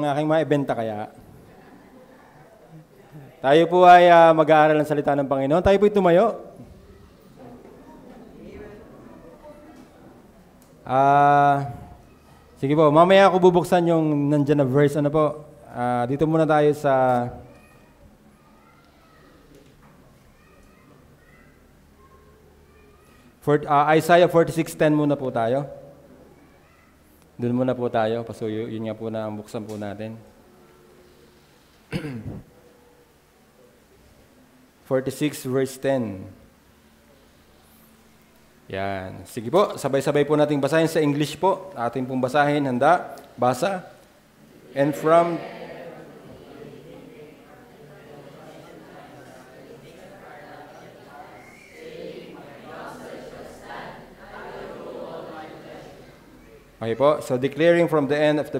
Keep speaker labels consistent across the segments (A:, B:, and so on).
A: Ang aking mga ibenta kaya. Tayo po ay mag-aaral ng salita ng Panginoon. Tayo po ay tumayo. Sige po, mamaya ako bubuksan yung nandyan na verse. Ano po? Dito muna tayo sa Isaiah 46:10 muna po tayo. Doon muna po tayo. Pasuyo, yun nga po na ang buksan po natin. 46 verse 10. Yan. Sige po, sabay-sabay po nating basahin sa English po. Ating pong basahin. Handa? Basa. And from... Okay po. So declaring from the end from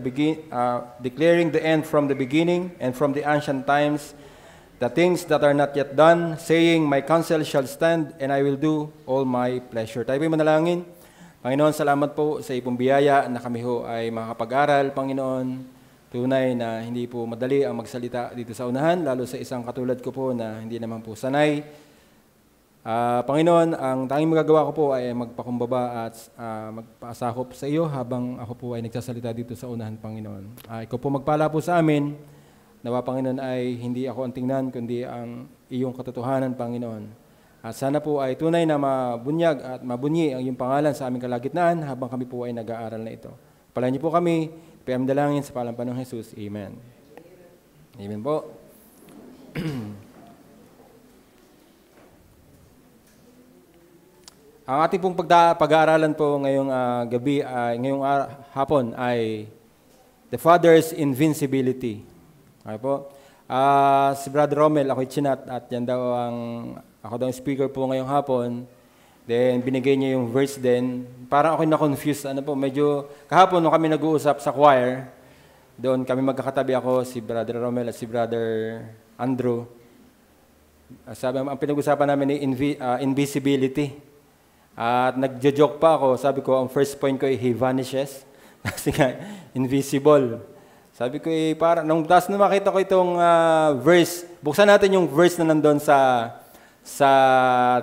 A: the beginning and from the ancient times, the things that are not yet done, saying, my counsel shall stand, and I will do all my pleasure. Tayo po'y manalangin. Panginoon, salamat po sa ipong biyaya na kami ho ay makakapag-aral, Panginoon. Tunay na hindi po madali ang magsalita dito sa unahan, lalo sa isang katulad ko po na hindi naman po sanay. Panginoon, ang tanging magagawa ko po ay magpakumbaba at magpaasakop sa iyo habang ako po ay nagsasalita dito sa unahan, Panginoon. Ikaw po magpala po sa amin. Nawa, Panginoon, ay hindi ako ang tingnan, kundi ang iyong katotohanan, Panginoon. At sana po ay tunay na mabunyag at mabunyi ang iyong pangalan sa aming kalagitnaan habang kami po ay nag-aaral na ito. Palayan niyo po kami, payamdalangin sa pangalan ng Jesus. Amen. Amen po. Ang ating pong pag-aaralan po ngayong gabi, ngayong hapon ay The Father's Invincibility. Okay po. Si Brother Romel, ako'y chinat at yan daw ako daw ang speaker po ngayong hapon. Then binigay niya yung verse din. Parang ako'y na-confused. Medyo kahapon nung kami nag-uusap sa choir, doon kami magkakatabi ako, si Brother Romel at si Brother Andrew. Sabi, ang pinag-usapan namin ay invisibility. At nagjo-joke pa ako. Sabi ko, ang first point ko ay he vanishes. Kasi nga, invisible. Sabi ko, parang, nung taas na makita ko itong verse, buksan natin yung verse na nandun sa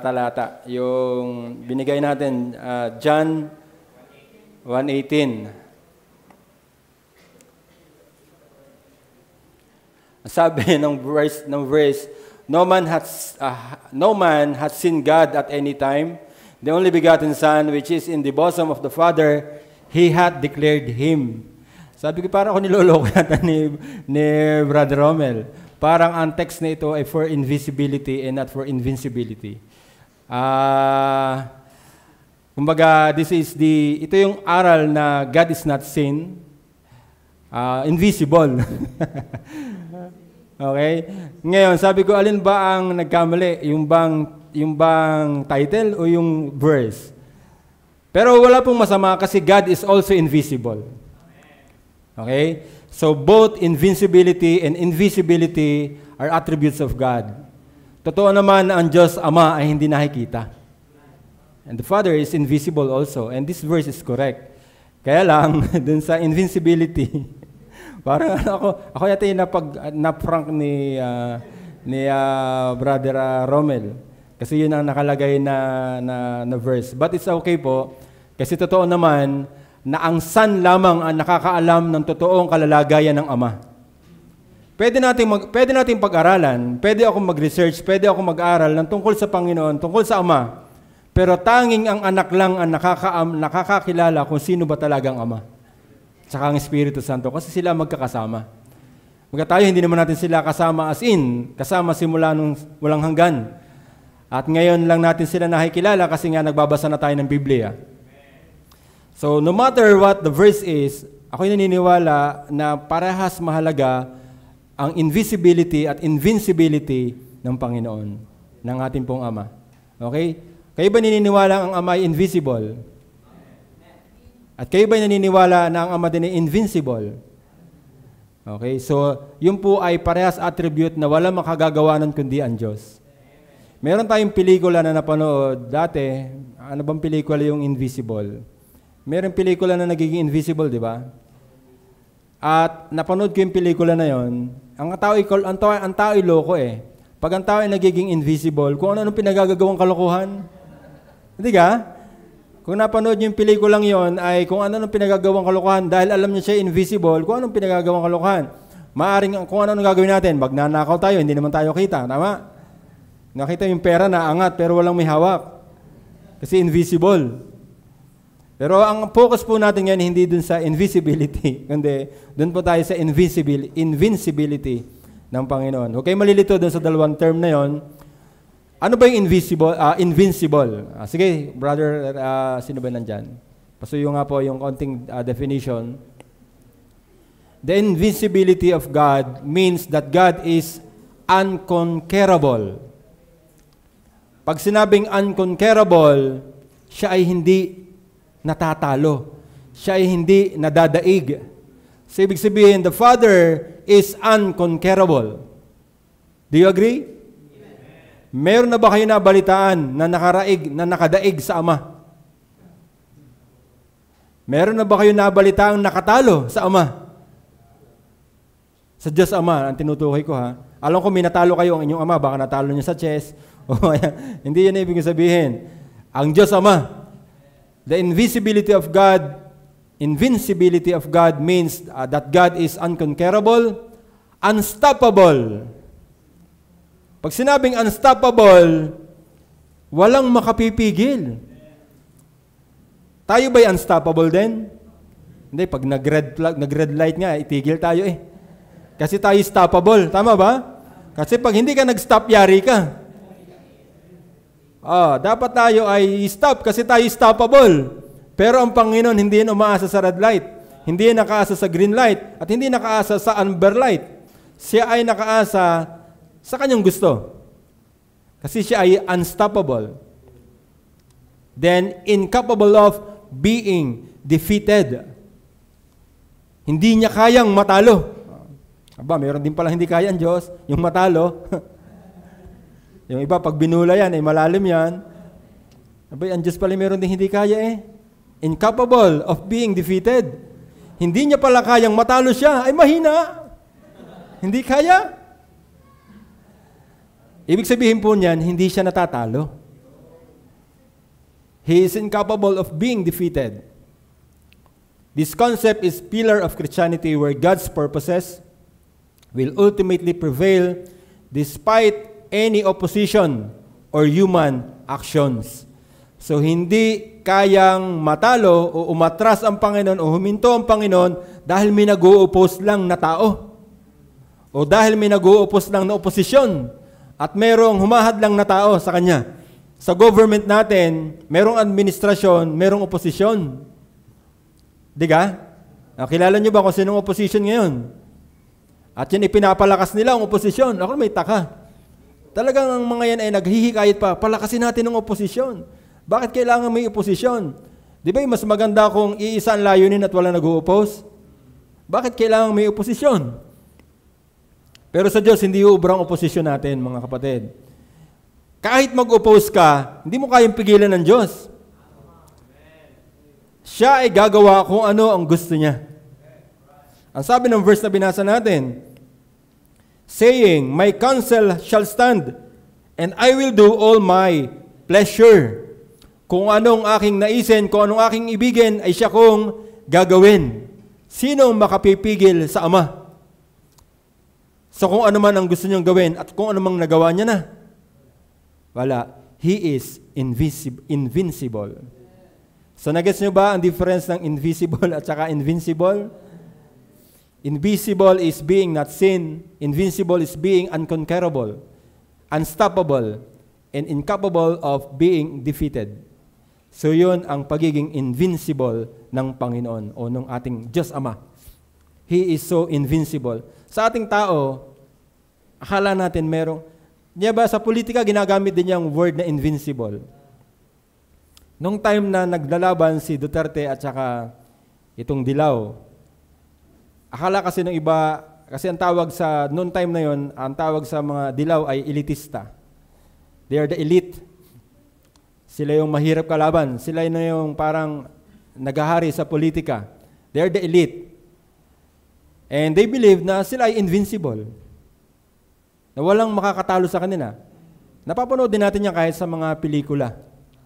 A: talata. Yung binigay natin, John 1:18. Sabi ng verse, no man has seen God at any time. The only begotten Son, which is in the bosom of the Father, He hath declared Him. Sabi ko, parang ako niloloko yata ni Brother Romel. Parang ang text na ito ay for invisibility and not for invincibility. Kumbaga, ito yung aral na God is not seen, invisible. Okay? Ngayon, sabi ko, alin ba ang nagkamali? Yung bang title o yung verse? Pero wala pong masama kasi God is also invisible. Okay? So both invincibility and invisibility are attributes of God. Totoo naman na ang Diyos Ama ay hindi nakikita. And the Father is invisible also. And this verse is correct. Kaya lang, dun sa invincibility, parang ako yata yung na-prank ni Brother Romel. Kasi yun ang nakalagay na verse. But it's okay po. Kasi totoo naman na ang Son lamang ang nakakaalam ng totoong kalalagayan ng Ama. Pwede nating pag-aralan, pwede akong mag-research, pwede akong mag-aral ng tungkol sa Panginoon, tungkol sa Ama. Pero tanging ang anak lang ang nakakakilala kung sino ba talagang Ama. Tsaka ang Espiritu Santo kasi sila magkakasama. Tayo hindi naman natin sila kasama kasama simula nung walang hanggan. At ngayon lang natin sila nakikilala kasi nga nagbabasa na tayo ng Biblia. So no matter what the verse is, ako'y naniniwala na parehas mahalaga ang invisibility at invincibility ng Panginoon, ng ating pong Ama. Okay? Kayo ba naniniwala ang Ama ay invisible? At kayo ba naniniwala na ang Ama din ay invincible? Okay? So yun po ay parehas attribute na wala makagagawa nun kundi ang Diyos. Meron tayong pelikula na napanood dati. Ano bang pelikula yung Invisible? Meron pelikula na nagiging invisible, di ba? At napanood ko yung pelikula na yon. Ang tao ay loko eh. Pag ang tao ay nagiging invisible, kung ano-anong pinagagawang kalokohan. Hindi ka? Kung napanood yung pelikulang yon ay kung ano-anong pinagagawang kalokohan dahil alam niya siya invisible, kung anong pinagagawang kalokohan. Maaring kung ano-anong gagawin natin, magnanakaw tayo, hindi naman tayo kita. Tama? Nakita yung pera na angat pero walang may hawak. Kasi invisible. Pero ang focus po natin ngayon hindi dun sa invisibility, kundi dun po tayo sa invincibility ng Panginoon. Huwag kayo malilito dun sa dalawang term na yon. Ano ba yung invincible? Sige, brother, sino ba nandyan? Pasuyo nga po yung konting definition. The invincibility of God means that God is unconquerable. Pag sinabing unconquerable, siya ay hindi natatalo. Siya ay hindi nadadaig. So, ibig sabihin, the Father is unconquerable. Do you agree? Meron na ba kayo nabalitaan na nakadaig sa Ama? Meron na ba kayo nabalitaang nakatalo sa Ama? Sa Diyos Ama, ang tinutukoy ko ha. Alam ko may natalo kayo ang inyong Ama, baka natalo niyo sa chess. Hindi yan ibig sabihin. Ang Diyos Ama, the invincibility of God means that God is unconquerable, unstoppable. Pag sinabing unstoppable, walang makapipigil. Tayo ba'y unstoppable din? Hindi, pag nag-red light nga, itigil tayo eh. Kasi tayo stoppable. Tama ba? Kasi pag hindi ka nag-stop, yari ka. Dapat tayo ay stop kasi tayo stoppable. Pero ang Panginoon hindi yan umaasa sa red light. Hindi yan nakaasa sa green light. At hindi nakaasa sa amber light. Siya ay nakaasa sa kanyang gusto. Kasi siya ay unstoppable. Then, incapable of being defeated. Hindi niya kayang matalo. Meron din pala hindi kaya ang Diyos, yung matalo. Yung iba, pag binula yan, ay malalim yan. Ang Diyos pala meron din hindi kaya eh. Incapable of being defeated. Hindi niya pala kayang matalo siya, ay mahina. Hindi kaya. Ibig sabihin po niyan, hindi siya natatalo. He is incapable of being defeated. This concept is pillar of Christianity where God's purposes will ultimately prevail despite any opposition or human actions. So, hindi kayang matalo o umatras ang Panginoon o huminto ang Panginoon dahil may nag-o-oppose lang na tao. O dahil may nag-o-oppose lang na oposisyon at merong humahad lang na tao sa Kanya. Sa government natin, merong administrasyon, merong oposisyon. Di ka? Kilala niyo ba kung sinong opposition ngayon? At yan ipinapalakas nila ang oposisyon. Ako may taka. Talagang ang mga yan ay naghihikayat pa, palakasin natin ang oposisyon. Bakit kailangan may oposisyon? Di ba mas maganda kung iisa ang layunin at wala nag-o-oppose? Bakit kailangan may oposisyon? Pero sa Diyos, hindi uubra ang oposisyon natin, mga kapatid. Kahit mag-oppose ka, hindi mo kayang pigilan ng Diyos. Siya ay gagawa kung ano ang gusto niya. Ang sabi ng verse na binasa natin, saying, my counsel shall stand, and I will do all my pleasure. Kung anong aking naisin, kung anong aking ibigin, ay siya kong gagawin. Sino makapipigil sa Ama? So kung ano man ang gusto niyang gawin, at kung ano mang nagawa niya na, wala. He is invincible. So nagets niyo ba ang difference ng invisible at saka invincible? Invisible is being not seen. Invincible is being unconquerable, unstoppable, and incapable of being defeated. So yun ang pagiging invincible ng Panginoon o ng ating Diyos Ama. He is so invincible. Sa ating tao, akala natin merong, niya ba sa politika ginagamit din yung word na invincible. Nung time na naglalaban si Duterte at saka itong Dilaw, akala kasi ng iba, kasi ang tawag sa, noong time na yon, ang tawag sa mga Dilaw ay elitista. They are the elite. Sila yung mahirap kalaban. Sila yung parang naghahari sa politika. They are the elite. And they believe na sila ay invincible. Na walang makakatalo sa kanila. Napapanood din natin yan kahit sa mga pelikula,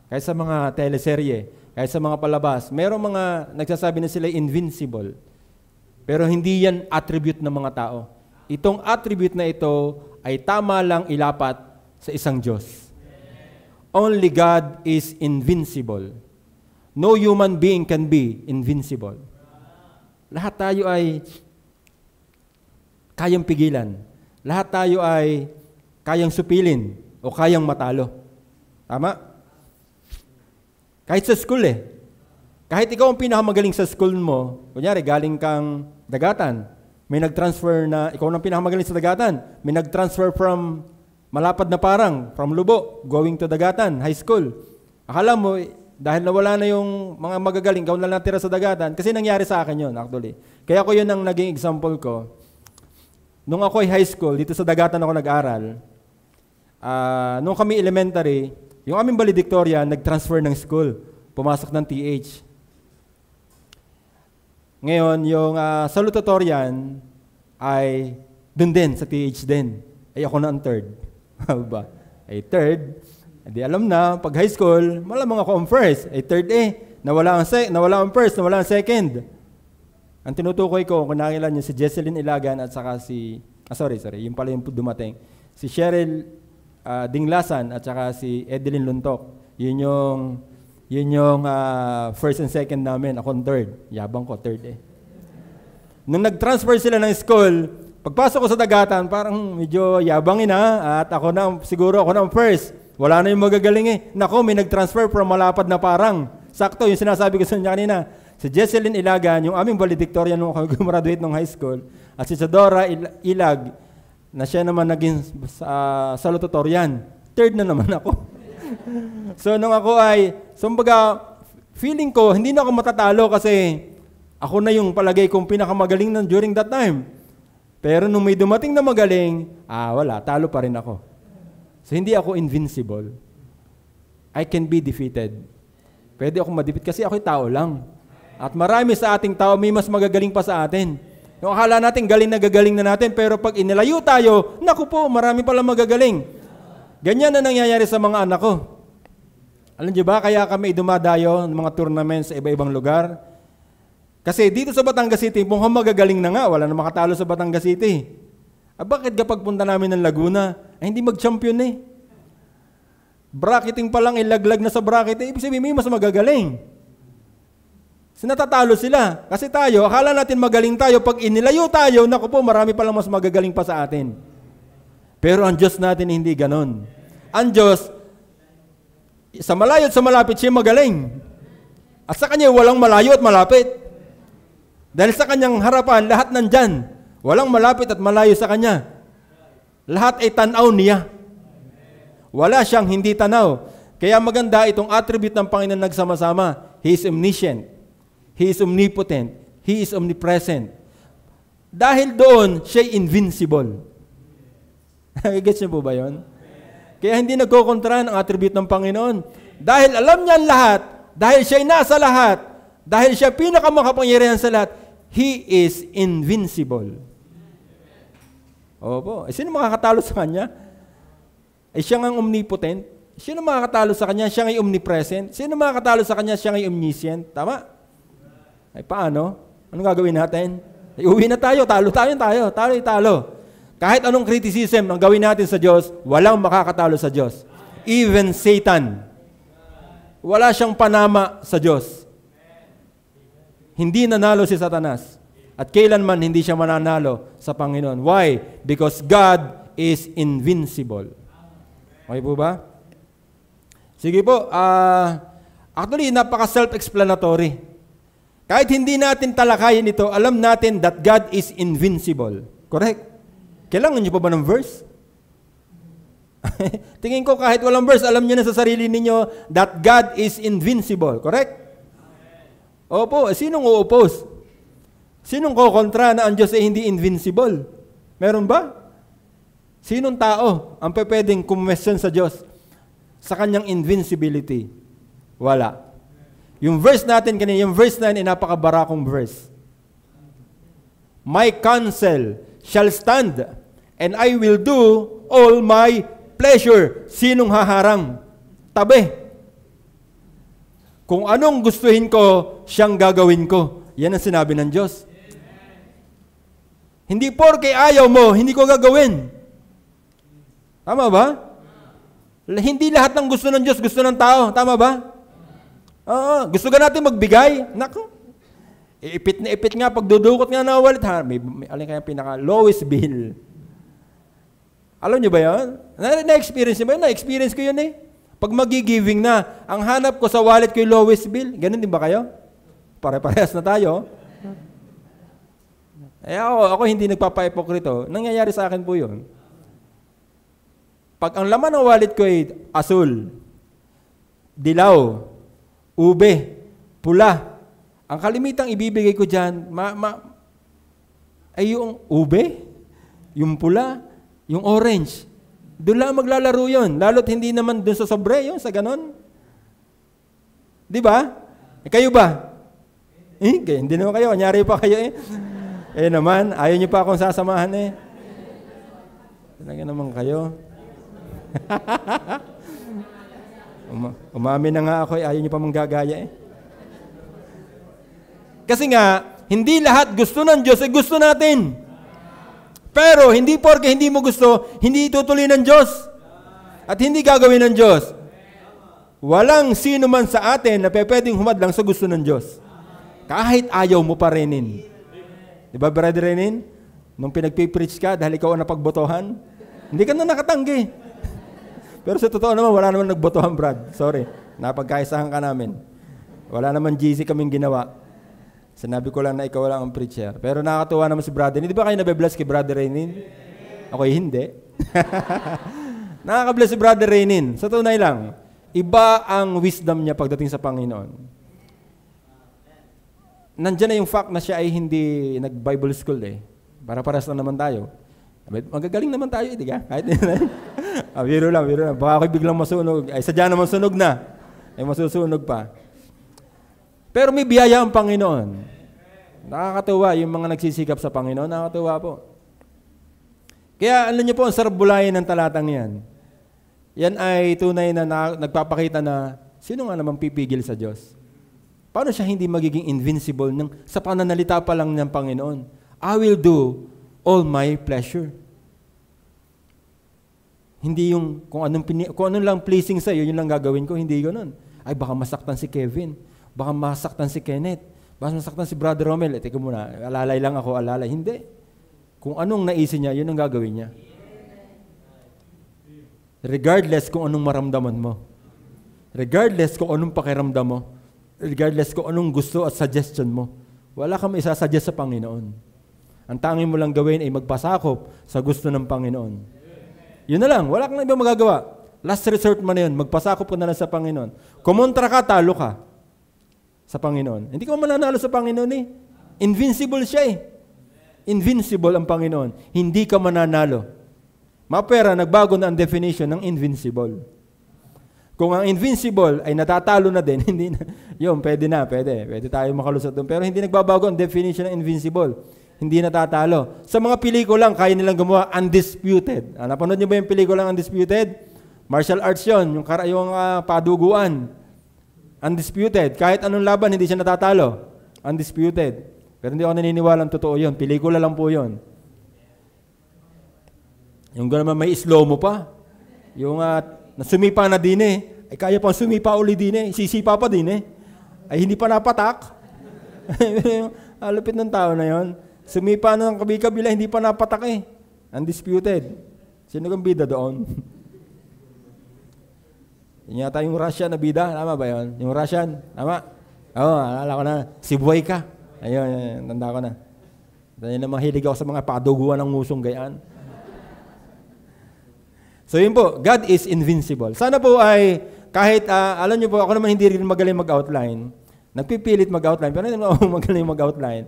A: kahit sa mga teleserye, kahit sa mga palabas. Merong mga nagsasabi na sila invincible. Pero hindi yan attribute ng mga tao. Itong attribute na ito ay tama lang ilapat sa isang Diyos. Only God is invincible. No human being can be invincible. Lahat tayo ay kayang pigilan. Lahat tayo ay kayang supilin o kayang matalo. Tama? Kahit sa school Kahit ikaw ang pinakamagaling sa school mo, kunyari galing kang dagatan, may nag-transfer na, ikaw ang pinakamagaling sa dagatan, may nag-transfer from malapad na Parang, from Lubo, going to Dagatan, high school. Akala mo, dahil nawala na yung mga magagaling, ikaw na lang natira sa Dagatan, kasi nangyari sa akin yun, actually. Kaya ko yun ang naging example ko. Nung ako ay high school, dito sa Dagatan ako nag-aral, nung kami elementary, yung aming valedictorian, nag-transfer ng school, pumasok ng TH. Ngayon, yung salutatorian ay dun din, sa TH din. Ay ako na ang third. Ba? Ay third, hindi alam na, pag high school, malamang ako ang first. Ay third nawala ang first, nawala ang second. Ang tinutukoy ko, kung nakilala niyo, si Jesselyn Ilagan at saka yung pala yung dumating, si Cheryl Dinglasan at saka si Edeline Luntok. Yun yung first and second namin, ako ang third. Yabang ko, third Nung nag-transfer sila ng school, pagpasok ko sa Dagatan, parang medyo yabangin at siguro ako na ang first. Wala na yung magagaling Nako, may nag-transfer from malapad na Parang. Sakto, yung sinasabi ko sa inyo kanina. Si Jesselyn Ilagan, yung aming valedictorian nung gumraduate ng high school, at si Sadora Ilag, na siya naman naging salutatorian. Third na naman ako. So, nung ako feeling ko, hindi na ako matatalo kasi ako na yung palagay kong pinakamagaling during that time. Pero nung may dumating na magaling, wala, talo pa rin ako. So, hindi ako invincible. I can be defeated. Pwede ako ma-defeat kasi ako'y tao lang. At marami sa ating tao, may mas magagaling pa sa atin. Yung akala natin, galing na gagaling na natin, pero pag inilayo tayo, naku po, marami pala magagaling. Ganyan na nangyayari sa mga anak ko. Alam niyo ba, kaya kami dumadayo ng mga tournaments sa iba-ibang lugar? Kasi dito sa Batangas City, mukhang magagaling na nga, wala na makatalo sa Batangas City. Bakit kapag punta namin ng Laguna, hindi mag-champion Bracketing pa lang, ilaglag na sa bracket, ibig sabihin may mas magagaling. Sinatatalo sila. Kasi tayo, akala natin magaling tayo, pag inilayo tayo, naku po, marami palang mas magagaling pa sa atin. Pero ang Diyos natin hindi ganon. Ang Diyos, sa malayo at sa malapit, siya magaling. At sa Kanya, walang malayo at malapit. Dahil sa Kanyang harapan, lahat nandyan. Walang malapit at malayo sa Kanya. Lahat ay tanaw niya. Wala siyang hindi tanaw. Kaya maganda itong attribute ng Panginoon nagsama-sama. He is omniscient. He is omnipotent. He is omnipresent. Dahil doon, siya invincible. Gets niyo po ba yun? Kaya hindi nagkokontra ang attribute ng Panginoon. Dahil alam niya ang lahat, dahil siya ay nasa lahat, dahil siya pinakamakapangyarihan sa lahat, He is invincible. Opo. Sino makakatalo sa Kanya? Siya nga omnipotent. Sino makakatalo sa Kanya? Siya nga omnipresent. Sino makakatalo sa Kanya? Siya nga omniscient. Tama? Paano? Anong gagawin natin? Uwi na tayo. Talo. Kahit anong criticism ang gawin natin sa Diyos, walang makakatalo sa Diyos. Even Satan. Wala siyang panama sa Diyos. Hindi nanalo si Satanas. At kailanman hindi siya mananalo sa Panginoon. Why? Because God is invincible. Okay po ba? Sige po. Actually, napaka-self-explanatory. Kahit hindi natin talakayin ito, alam natin that God is invincible. Correct? Kailangan niyo pa ba ng verse? Tingin ko kahit walang verse, alam niyo na sa sarili ninyo that God is invincible. Correct? Opo, sinong u-oppose? Sinong kukontra na ang Diyos ay hindi invincible? Meron ba? Sinong tao ang pwedeng kumwestiyon sa Diyos sa kanyang invincibility? Wala. Yung verse natin kanina, yung verse 9 ay napakabarakong verse. My counsel shall stand, and I will do all my pleasure. Sinong haharang? Tabi. Kung anong gustuhin ko, siyang gagawin ko. Yan ang sinabi ng Diyos. Hindi porke ayaw mo, hindi ko gagawin. Tama ba? Hindi lahat ng gusto ng Diyos, gusto ng tao. Tama ba? Oo. Gusto ka natin magbigay? Naku. Ipit na ipit nga, pagdudukot nga na wallet, ha? Alin kaya pinaka-lowest bill. Alam niyo ba yan? Na-experience niyo ba yun? Na-experience ko yun eh. Pag magi-giving na, ang hanap ko sa wallet ko yung lowest bill. Ganun din ba kayo? Pare-parehas na tayo. Eh ako hindi nagpapa-ipokrito. Nangyayari sa akin po yun. Pag ang laman ng wallet ko ay asul, dilaw, ube, pula, ang kalimitang ibibigay ko dyan, ay yung ube, yung pula, yung orange. Doon lang maglalaro yun. Lalo't hindi naman doon sa sobre, yun, sa ganon. Di ba? Kayo ba? Hindi naman kayo. Anyari pa kayo eh. Naman, ayaw niyo pa akong sasamahan eh. Talaga naman kayo. Umamin na nga ako eh. Ayaw niyo pa manggagaya eh. Kasi nga, hindi lahat gusto ng Diyos, gusto natin. Pero, hindi porke hindi mo gusto, hindi itutuloy ng Diyos. At hindi gagawin ng Diyos. Walang sino man sa atin na pwedeng humadlang sa gusto ng Diyos. Kahit ayaw mo pa rinin. Di ba, Brother Renin? Nung pinagpipreach ka dahil ikaw ang napagbotohan, hindi ka na nakatanggi. Pero sa totoo naman, wala naman nagbotohan, Brad. Sorry, napagkaisahan ka namin. Wala naman GC kaming ginawa. Sinabi ko lang na ikaw lang ang preacher. Pero nakakatuwa naman si Brother Renin. Di ba kayo nabe-bless kay Brother Renin? Ako hindi. Nakaka-bless si Brother Renin. Sa tunay lang, iba ang wisdom niya pagdating sa Panginoon. Nandiyan na yung fact na siya ay hindi nag-Bible school eh. Para-paras lang naman tayo. Magagaling naman tayo, hindi ka? Kahit biro lang. Baka ako'y biglang masunog. Ay, sadya naman sunog na. Ay, masusunog pa. Pero may biyaya ang Panginoon. Nakakatuwa yung mga nagsisikap sa Panginoon. Nakakatuwa po. Kaya alam niyo po, ang sarap bulayin ng talatang yan. Yan ay tunay na nagpapakita na sino nga naman pipigil sa Diyos? Paano siya hindi magiging invincible sa pananalita pa lang ng Panginoon? I will do all my pleasure. Hindi yung kung anong lang pleasing sa iyo, yun lang gagawin ko. Hindi ganoon. Ay, baka masaktan si Kevin. Baka masaktan si Kenneth. Baka masaktan si Brother Romel. Teka muna, alalay lang ako, alalay. Hindi. Kung anong naisin niya, yun ang gagawin niya. Regardless kung anong maramdaman mo. Regardless kung anong pakiramdam mo. Regardless kung anong gusto at suggestion mo. Wala kang isasuggest sa Panginoon. Ang tanging mo lang gawin ay magpasakop sa gusto ng Panginoon. Yun na lang. Wala kang ibang magagawa. Last resort mo na yun. Magpasakop ka na lang sa Panginoon. Kumontra ka, talo ka sa Panginoon. Hindi ka mananalo sa Panginoon eh. Invincible siya eh. Invincible ang Panginoon. Hindi ka mananalo. Mapera, nagbago na ang definition ng invincible. Kung ang invincible ay natatalo na din, hindi na, yun, pwede tayo makalusot doon. Pero hindi nagbabago ang definition ng invincible. Hindi natatalo. Sa mga pelikulang, kaya nilang gumawa undisputed. Napanood niyo ba yung pelikulang undisputed? Martial arts yun, yung paduguan. Undisputed. Kahit anong laban, hindi siya natatalo. Undisputed. Pero hindi ako naniniwalang totoo yun. Pelikula lang po yun. Yung gano'n may slow-mo pa. Yung sumipa na din eh. Ay kaya pang sumipa uli din eh. Sisipa pa din eh. Ay hindi pa napatak. Alupit ng tao na yon. Sumipa na ng kabi-kabila, hindi pa napatak eh. Undisputed. Sino kang bida doon? Yun yata yung Russian na bida. Tama ba yun? Yung Russian? Tama? Oo, alala ko na. Si Buhay ka. Ayun, tanda ko na. Dahil na mahilig ako sa mga paduguan ng ngusong gayaan. So yun po, God is invincible. Sana po ay, kahit, alam niyo po, ako naman hindi rin magaling mag-outline. Nagpipilit mag-outline, pero hindi naman ako magaling mag-outline.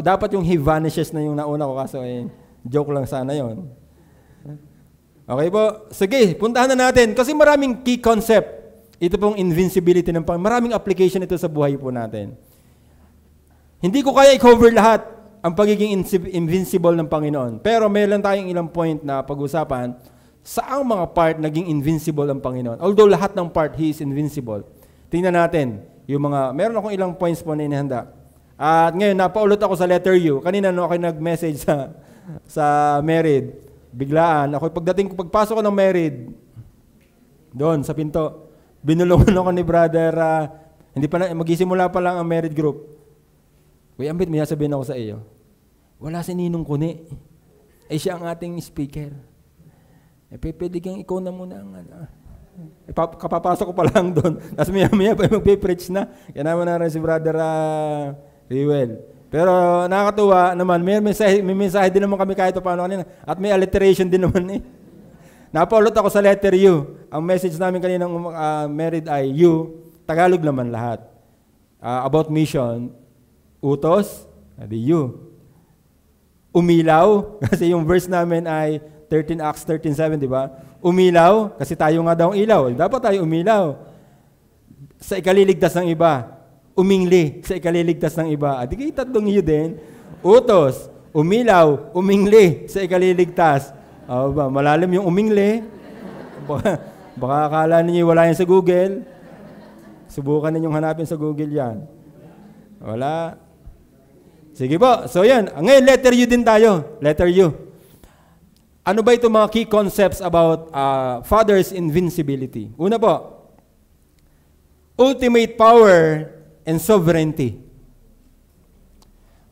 A: Dapat yung he vanishes na yung nauna ko, kaso joke lang sana yon. Okay po, sige, puntahan na natin. Kasi maraming key concept. Ito pong invincibility ng Panginoon. Maraming application ito sa buhay po natin. Hindi ko kaya i-cover lahat. ang pagiging invincible ng Panginoon. Pero meron tayong ilang point na pag-usapan, saang mga part naging invincible ang Panginoon. Although lahat ng part, He is invincible. Tingnan natin, meron akong ilang points po na inihanda. At ngayon, napaulot ako sa letter U. Kanina, ako nag-message sa married. Biglaan, pagpasok ko ng married, doon sa pinto, binulungan ako ni brother, magsisimula pa lang ang married group. Uy, Ambit, may sabihin ako sa iyo. Wala si Ninong Kuni. Siya ang ating speaker. Pwede kang ikaw na muna ang kapapasok ko pa lang doon. Tapos maya pa magpipreach na. Kaya naman na rin si brother Rewell. Pero nakakatuwa naman, may mensahe din naman kami kahit paano kanina. At may alliteration din naman Napaulot ako sa letter U. Ang message namin kanina ng married ay U. Tagalog naman lahat. About mission, utos, adi U. Umilaw, kasi yung verse namin ay Acts 13:7, di ba? Umilaw, kasi tayo nga daw ang ilaw. Dapat tayo umilaw. Sa ikaliligtas ng iba. Umingli, sa ikaliligtas ng iba. Adi kayo tatlong U din. Utos, umilaw, umingli, sa ikaliligtas. Malalim yung umingli. Baka akala ninyo wala yan sa Google. Subukan ninyong hanapin sa Google yan. Wala. Sige po. So yan. Ngayon, letter U din tayo. Letter U. Ano ba ito mga key concepts about Father's invincibility? Una po, ultimate power and sovereignty.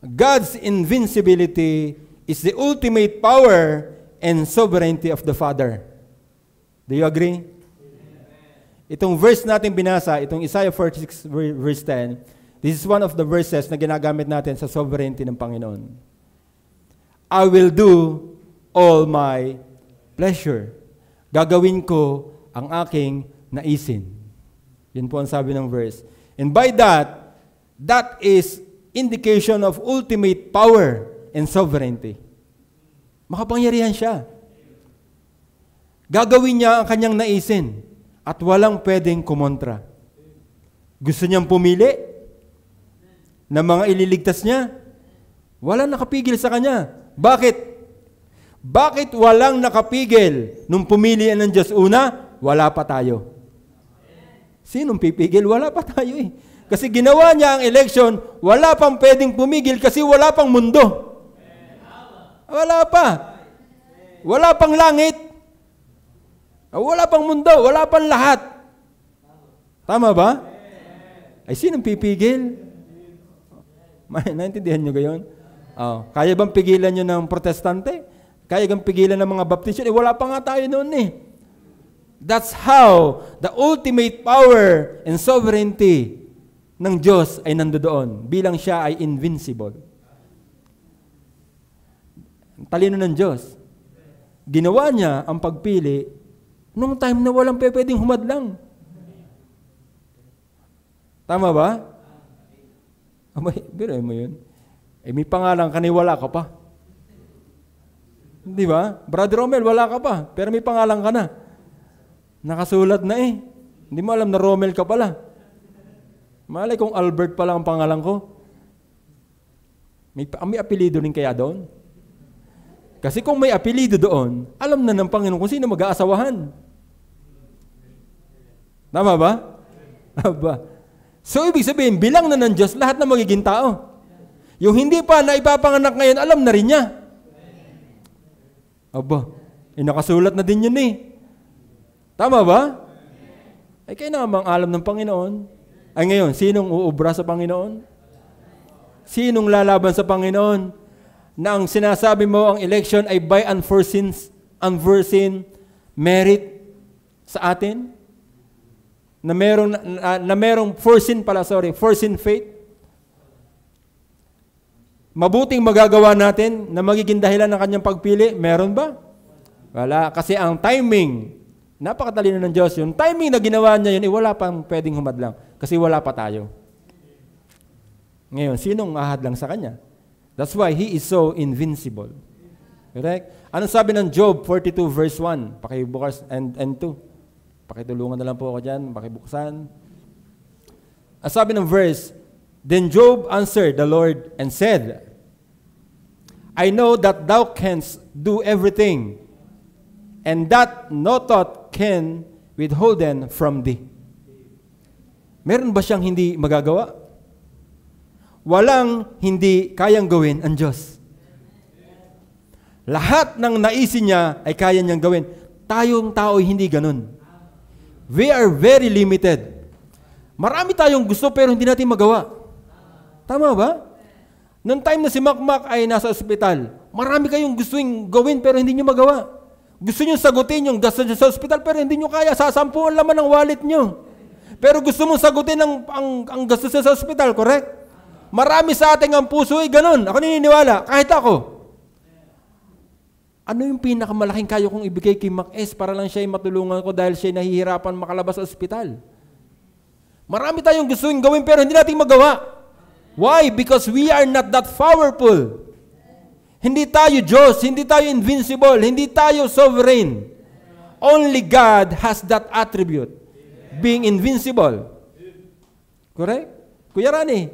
A: God's invincibility is the ultimate power and sovereignty of the Father. Do you agree? Itong verse natin binasa, itong Isaiah 46 verse 10, this is one of the verses na ginagamit natin sa sovereignty ng Panginoon. I will do all my pleasure. Gagawin ko ang aking naisin. Yun po ang sabi ng verse. And by that is indication of ultimate power and sovereignty. Makapangyarihan siya. Gagawin niya ang kanyang naisin at walang pwedeng kumontra. Gusto niyang pumili ng mga ililigtas niya. Walang nakapigil sa kanya. Bakit? Bakit walang nakapigil nung pumili ng Diyos una? Wala pa tayo. Sinong pipigil? Wala pa tayo eh. Kasi ginawa niya ang election, wala pang pwedeng pumigil kasi wala pang mundo. Wala pa. Wala pang langit. Wala pang mundo. Wala pang lahat. Tama ba? Ay, sinong pipigil? Naintindihan nyo gayon? Kaya bang pigilan nyo ng protestante? Kaya bang pigilan ng mga baptist? Wala pa nga tayo noon eh. That's how the ultimate power and sovereignty ng Diyos ay nandoon bilang siya ay invincible. Talino ng Diyos. Ginawa niya ang pagpili nung time na walang pwedeng humadlang. Tama ba? Biro mo yun. May pangalan ka ni wala ka pa. Di ba? Brother Romel, wala ka pa. Pero may pangalan ka na. Nakasulat na eh. Hindi mo alam na Romel ka pala. Malay kung Albert pala ang pangalan ko. May apelido rin kaya doon? Kasi kung may apelido doon, alam na ng Panginoon kung sino mag-aasawahan. Tama ba? Aba. So, ibig sabihin, bilang na ng Diyos, lahat na magiging tao. Yung hindi pa na ipapanganak ngayon, alam na rin niya. Aba. Nakasulat na din yun eh. Tama ba? Ay, kayo na bang alam ng Panginoon? Ay ngayon, sinong uubra sa Panginoon? Sinong lalaban sa Panginoon? Na ang sinasabi mo ang election ay by unforeseen merit sa atin? Na merong foreseen faith? Mabuting magagawa natin na magiging dahilan ng kanyang pagpili? Meron ba? Wala. Kasi ang timing, napakatalino ng Diyos. Yung timing na ginawa niya yun, wala pang pwedeng humadlang. Kasi wala pa tayo. Ngayon, sinong ahadlang sa kanya? That's why He is so invincible. Correct? Anong sabi ng Job 42 verse 1? Pakibukas and 2. Pakitulungan na lang po ako dyan. Pakibuksan. Ang sabi ng verse, Then Job answered the Lord and said, I know that thou canst do everything, and that no thought can withholden from thee. Meron ba siyang hindi magagawa? Walang hindi kayang gawin ang Diyos. Lahat ng naisin niya ay kaya niyang gawin. Tayong tao ay hindi ganun. We are very limited. Marami tayong gusto pero hindi natin magawa. Tama ba? Noong time na si Makmak ay nasa ospital, marami kayong gustuing gawin pero hindi nyo magawa. Gusto nyo sagutin yung gasto sa ospital pero hindi nyo kaya. Sasampu ang laman ng wallet nyo. Pero gusto mong sagutin ang gasto sa ospital, correct? Marami sa ating ang puso ay ganun. Ako naniniwala, kahit ako. Ano yung pinakamalaking kayo kong ibigay kay Mac S para lang siya ay matulungan ko dahil siya ay nahihirapan makalabas sa ospital? Marami tayong gustuing gawin pero hindi natin magawa. Why? Because we are not that powerful. Hindi tayo Diyos, hindi tayo invincible, hindi tayo sovereign. Only God has that attribute, being invincible. Correct? Kuya Rani,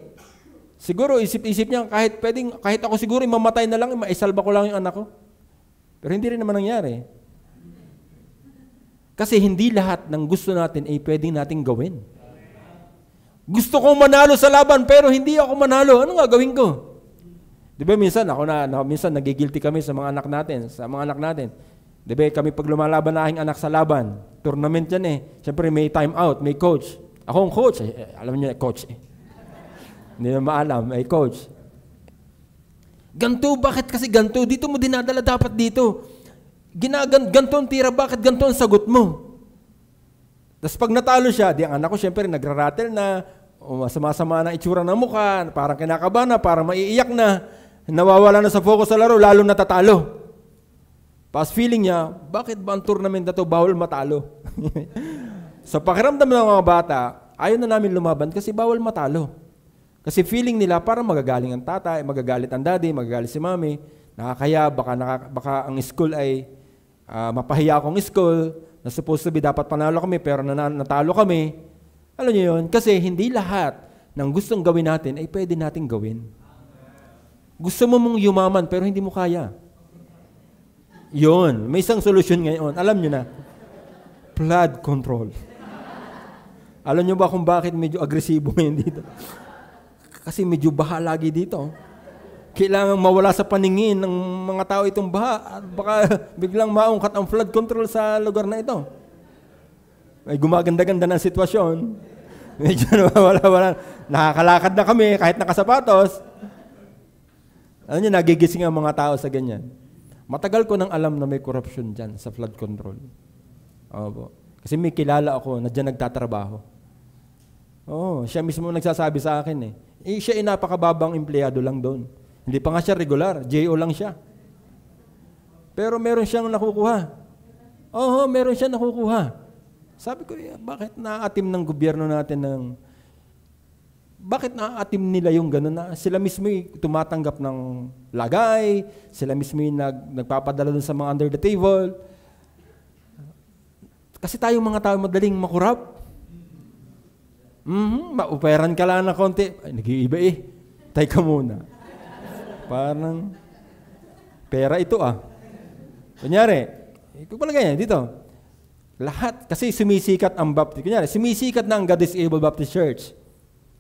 A: siguro isip-isip niya, kahit ako siguro mamatay na lang, maisalba ko lang yung anak ko. Pero hindi rin naman nangyari. Kasi hindi lahat ng gusto natin ay pwedeng nating gawin. Gusto kong manalo sa laban pero hindi ako manalo. Ano nga gawin ko? Di ba minsan, minsan nagigilty kami sa mga anak natin. Di ba kami pag lumalaban na aking anak sa laban, tournament yan eh. Siyempre may time out, may coach. Ako ang coach. Alam niyo coach eh. Hindi na maalam, may coach. Ganto, bakit kasi ganto? Dito mo dinadala dapat dito. Ganto ang tira, bakit ganto ang sagot mo? Tapos pag natalo siya, di ang anak ko siyempre nagraratel na, sumasama na itsura ng mukha, parang kinakabahan na, parang maiiyak na, nawawala na sa focus sa laro, lalo natatalo. Pas feeling niya, bakit ba ang tournament na to bawal matalo? Sa pakiramdam ng mga bata, ayaw na namin lumaban kasi bawal matalo. Kasi feeling nila parang magagaling ang tatay, magagalit ang daddy, magagalit si mami, nakakaya, baka ang school ay mapahiya akong school, na supposed to be dapat panalo kami pero natalo kami. Alam niyo yun? Kasi hindi lahat ng gustong gawin natin ay pwede nating gawin. Gusto mo mong yumaman pero hindi mo kaya. Yun. May isang solusyon ngayon. Alam niyo na. Flood control. Alam niyo ba kung bakit medyo agresibo ngayon dito? Kasi medyo baha lagi dito. Kailangan mawala sa paningin ng mga tao itong baha at baka biglang maungkat ang flood control sa lugar na ito. May gumaganda-ganda ng sitwasyon. Medyo nawawala. Nakakalakad na kami kahit nakasapatos. Alam niyo, nagigising ang mga tao sa ganyan. Matagal ko nang alam na may corruption dyan sa flood control. Opo. Kasi may kilala ako na dyan nagtatrabaho. Siya mismo nagsasabi sa akin eh. Siya ay napakababang empleyado lang doon. Hindi pa nga siya regular, JO lang siya. Pero meron siyang nakukuha. Meron siyang nakukuha. Sabi ko, bakit naaatim ng gobyerno natin bakit naaatim nila yung gano'n na sila mismo tumatanggap ng lagay, sila mismo nagpapadala dun sa mga under the table. Kasi tayong mga tao madaling makurap. Mauperan ka lang ng konti. Ay, nag-iiba eh. Teka muna. Parang, pera ito Kunyari, ito pala ganyan, dito. Lahat, kasi sumisikat ang Baptist. Kunyari, sumisikat na ang God is Able Baptist Church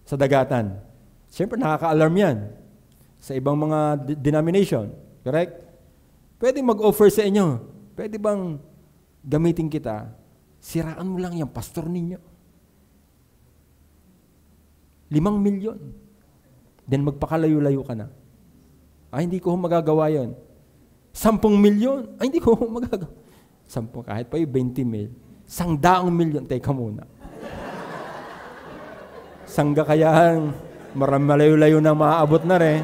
A: sa Dagatan. Siyempre, nakaka-alarm yan sa ibang mga denomination. Correct? Pwede mag-offer sa inyo. Pwede bang gamitin kita? Siraan mo lang yung pastor ninyo. 5 milyon. Then magpakalayo-layo ka na. Hindi ko magagawa yun. 10 milyon. Hindi ko magagawa. 10, kahit pa yung 20 mil. 100 milyon. Teka muna. Sangga kaya malayo-layo na maaabot na rin.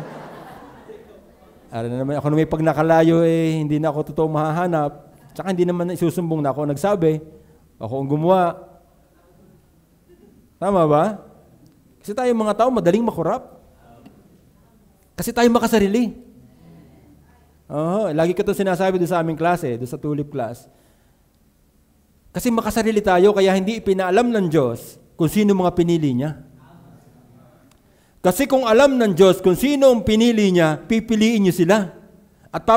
A: Ako naman pag nakalayo hindi na ako totoo mahahanap. Tsaka hindi naman isusumbong na ako nagsabi. Ako ang gumawa. Tama ba? Kasi tayo mga tao madaling makurap. Kasi tayo makasarili. Lagi ko ito sinasabi doon sa aming klase, doon sa Tulip class. Kasi makasarili tayo, kaya hindi ipinaalam ng Diyos kung sino mga pinili niya. Kasi kung alam ng Diyos kung sino ang pinili niya, pipiliin niyo sila. At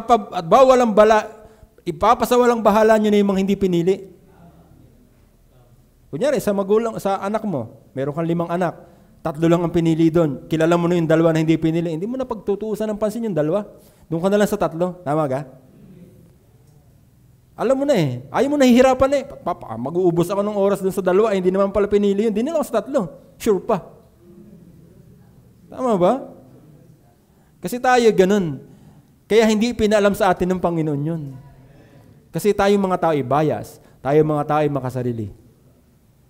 A: ipapasawalang bahala nyo na yung mga hindi pinili. Kunyari, sa anak mo, meron kang 5 anak, 3 lang ang pinili doon. Kilala mo na yung 2 na hindi pinili. Hindi mo na pagtutuusan ng pansin yung 2. Doon ka na lang sa 3. Tama ka? Alam mo na Ayaw mo nahihirapan mag-uubos ako ng oras doon sa 2. Hindi naman pala pinili yun. Hindi na lang sa 3. Sure pa. Tama ba? Kasi tayo ganun. Kaya hindi pinaalam sa atin ng Panginoon yun. Kasi tayong mga tao ay bias. Tayong mga tao ay makasarili.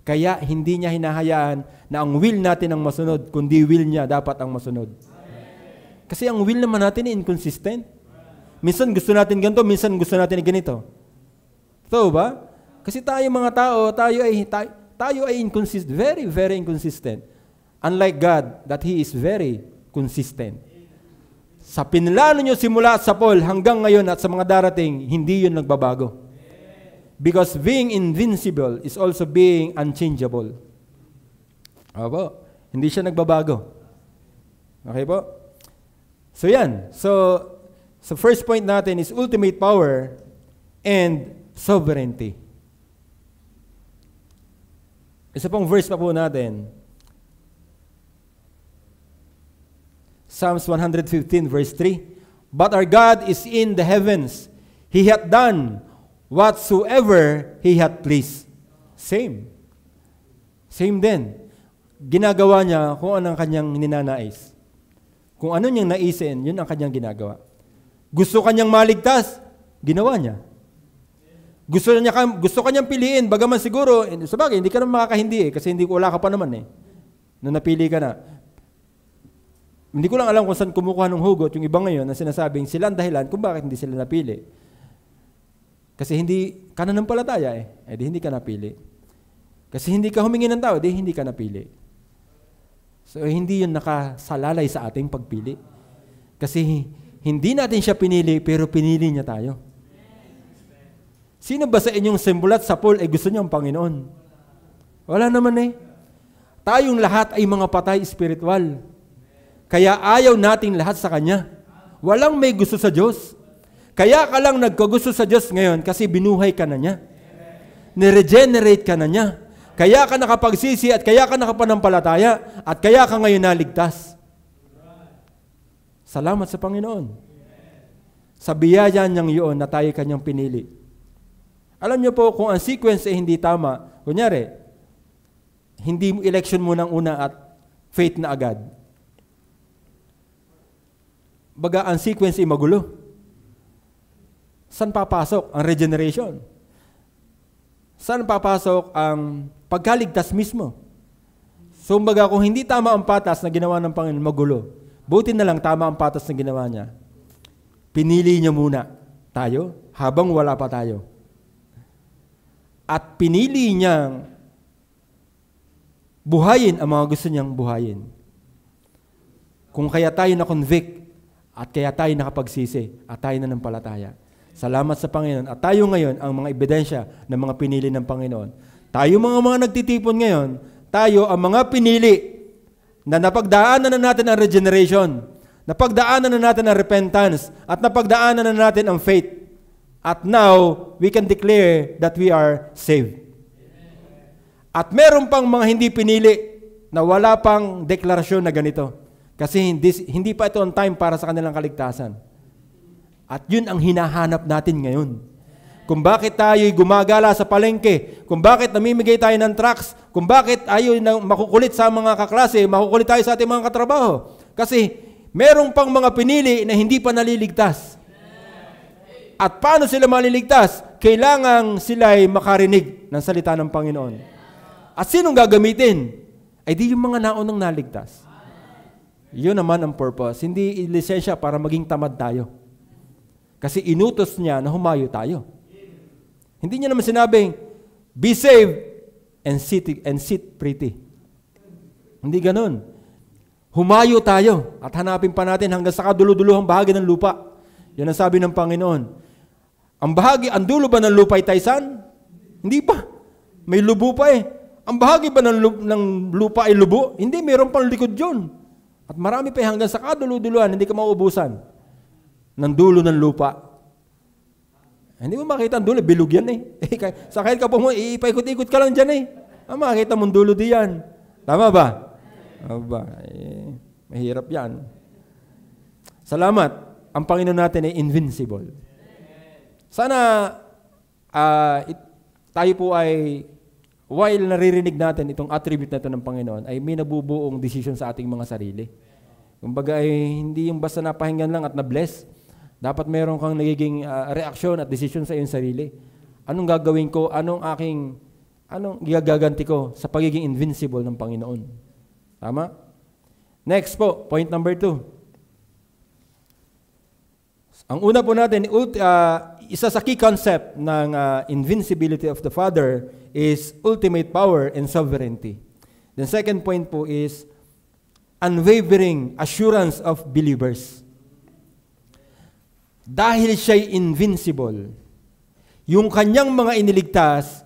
A: Kaya hindi niya hinahayaan na ang will natin ang masunod, kundi will niya dapat ang masunod. Kasi ang will naman natin ay inconsistent. Minsan gusto natin ganito, minsan gusto natin ganito. So ba? Kasi tayo mga tao, tayo ay inconsistent, very, very inconsistent. Unlike God, that He is very consistent. Sa pinlano nyo simula sa Paul hanggang ngayon at sa mga darating, hindi yun nagbabago. Because being invincible is also being unchangeable. Opo, hindi siya nagbabago. Okay po? So yan. So first point natin is ultimate power and sovereignty. Isa pong verse pa po natin. Psalms 115 verse 3. But our God is in the heavens. He hath done whatsoever He hath pleased. Same. Same din. Ginagawa niya kung ano ang kanyang ninanais. Kung ano niyang naisin, yun ang kanyang ginagawa. Gusto kanyang maligtas, ginawa niya. Gusto kanyang piliin, bagaman siguro, sabagay, hindi ka naman makakahindi kasi wala ka pa naman nung napili ka na. Hindi ko lang alam kung saan kumukuha ng hugot yung iba ngayon na sinasabing sila ang dahilan kung bakit hindi sila napili. Kasi hindi ka nananampalataya di hindi ka napili. Kasi hindi ka humingi ng tao, hindi ka napili. So hindi yun nakasalalay sa ating pagpili. Kasi hindi natin siya pinili, pero pinili niya tayo. Sino ba sa inyong simbulat sa Paul ay gusto niya ang Panginoon? Wala naman Tayong lahat ay mga patay espiritual. Kaya ayaw nating lahat sa Kanya. Walang may gusto sa Diyos. Kaya ka lang nagkagusto sa Diyos ngayon kasi binuhay ka na niya. Niregenerate ka na niya. Kaya ka nakapagsisi at kaya ka nakapanampalataya at kaya ka ngayon naligtas. Salamat sa Panginoon. Sa biyaya niyang yun na tayo Kanyang pinili. Alam niyo po kung ang sequence ay hindi tama, kunyari, hindi election mo ng una at faith na agad. Baga ang sequence ay magulo. Saan papasok ang regeneration? Saan papasok ang pagkaligtas mismo? So baga kung hindi tama ang patas na ginawa ng Panginoon, magulo. Buti na lang tama ang patas na ginawa niya. Pinili niya muna tayo habang wala pa tayo. At pinili niyang buhayin ang mga gusto niyang buhayin. Kung kaya tayo na-convict, at kaya tayo nakapagsisi at tayo nanampalataya. Salamat sa Panginoon. At tayo ngayon ang mga ebidensya ng mga pinili ng Panginoon. Tayo mga nagtitipon ngayon, tayo ang mga pinili na napagdaanan na natin ang regeneration, napagdaanan na natin ang repentance, at napagdaanan na natin ang faith. At now, we can declare that we are saved. At meron pang mga hindi pinili na wala pang deklarasyon na ganito. Kasi hindi pa ito ang time para sa kanilang kaligtasan. At yun ang hinahanap natin ngayon. Kung bakit tayo'y gumagala sa palengke, kung bakit namimigay tayo ng tracts, kung bakit ayaw makukulit sa mga kaklase, makukulit tayo sa ating mga katrabaho. Kasi merong pang mga pinili na hindi pa naliligtas. At paano sila maliligtas? Kailangan sila'y makarinig ng salita ng Panginoon. At sinong gagamitin? Ay di yung mga naunang naligtas. Yun naman ang purpose. Hindi lisensya para maging tamad tayo. Kasi inutos niya na humayo tayo. Hindi niya naman sinabing, be saved and sit pretty. Hindi ganun. Humayo tayo at hanapin pa natin hanggang sa kaduluduluhang bahagi ng lupa. Yan ang sabi ng Panginoon. Ang dulo ba ng lupa ay taysan? Hindi pa. May lubo pa Ang bahagi ba ng lupa ay lubo? Hindi, mayroon pang likod yun. At marami pa hanggang sa kaduluduluhan, hindi ka mauubusan. ng dulo ng lupa. Hindi mo makita ang dulo, bilog yan eh. Sakit ka po mo, ipaikot-ikot ka lang dyan eh. Makita mong dulo diyan. Tama ba? Mahirap yan. Salamat. Ang Panginoon natin ay invincible. Sana tayo po ay, while naririnig natin itong attribute na ito ng Panginoon, ay may nabubuong decision sa ating mga sarili. Kumbaga ay hindi yung basta napahinggan lang at na-bless. Dapat mayroon kang nagiging reaksyon at decision sa iyong sarili. Anong gagawin ko? Anong gagaganti ko sa pagiging invincible ng Panginoon? Tama? Next po, point number 2. Ang una po natin, isa sa key concept ng invincibility of the Father is ultimate power and sovereignty. The second point po is unwavering assurance of believers. Dahil siya'y invincible, yung kanyang mga iniligtas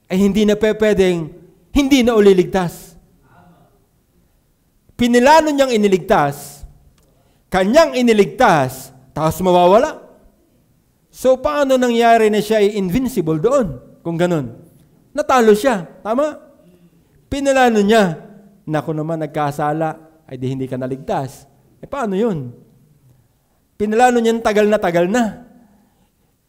A: ay hindi na pwedeng hindi na uliligtas. Pinilano niyang iniligtas, kanyang iniligtas, tapos mawawala. So, paano nangyari na siya ay invincible doon? Kung ganun. Natalo siya. Tama? Pinilano niya, naku naman, nagkasala, ay di hindi ka naligtas. Paano yun? Pinilano niya tagal na.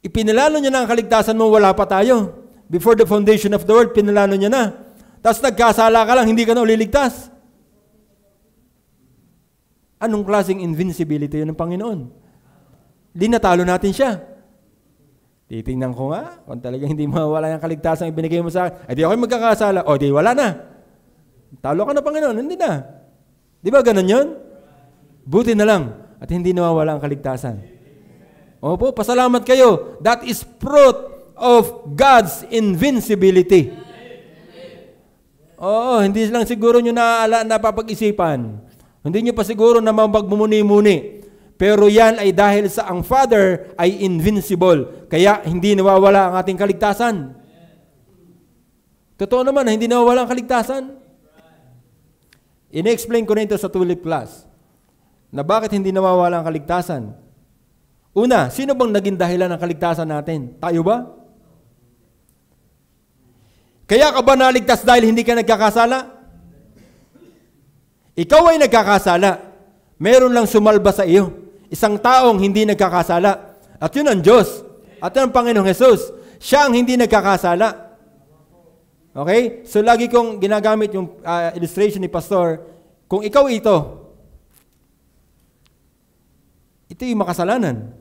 A: Ipinilano niya na ang kaligtasan mo, wala pa tayo. Before the foundation of the world, pinilano niya na. Tapos nagkasala ka lang, hindi ka na uliligtas. Anong klaseng invincibility yun ng Panginoon? Di natalo natin siya. Titingnan ko nga, kung talagang hindi mawala yung kaligtasan ibinigay mo sa akin, ay di ako magkakasala, o di wala na. Talo ka na Panginoon, hindi na. Di ba ganun yun? Buti na lang at hindi nawawala ang kaligtasan. Opo, pasalamat kayo. That is fruit of God's invincibility. Oo, hindi lang siguro nyo napapag-isipan. Hindi nyo pa siguro na mapagmumuni-muni. Pero yan ay dahil sa ang Father ay invincible. Kaya hindi nawawala ang ating kaligtasan. Totoo naman, hindi nawawala ang kaligtasan. Ine-explain ko na ito sa tulip class. Na bakit hindi nawawala ang kaligtasan. Una, sino bang naging dahilan ng kaligtasan natin? Tayo ba? Kaya ka ba naligtas dahil hindi ka nagkakasala? Ikaw ay nagkakasala. Meron lang sumalba sa iyo. Isang taong hindi nagkakasala. At yun ang Diyos. At yun ang Panginoong Jesus. Siya ang hindi nagkakasala. Okay? So lagi kong ginagamit yung illustration ni Pastor. Kung ikaw ito yung makasalanan.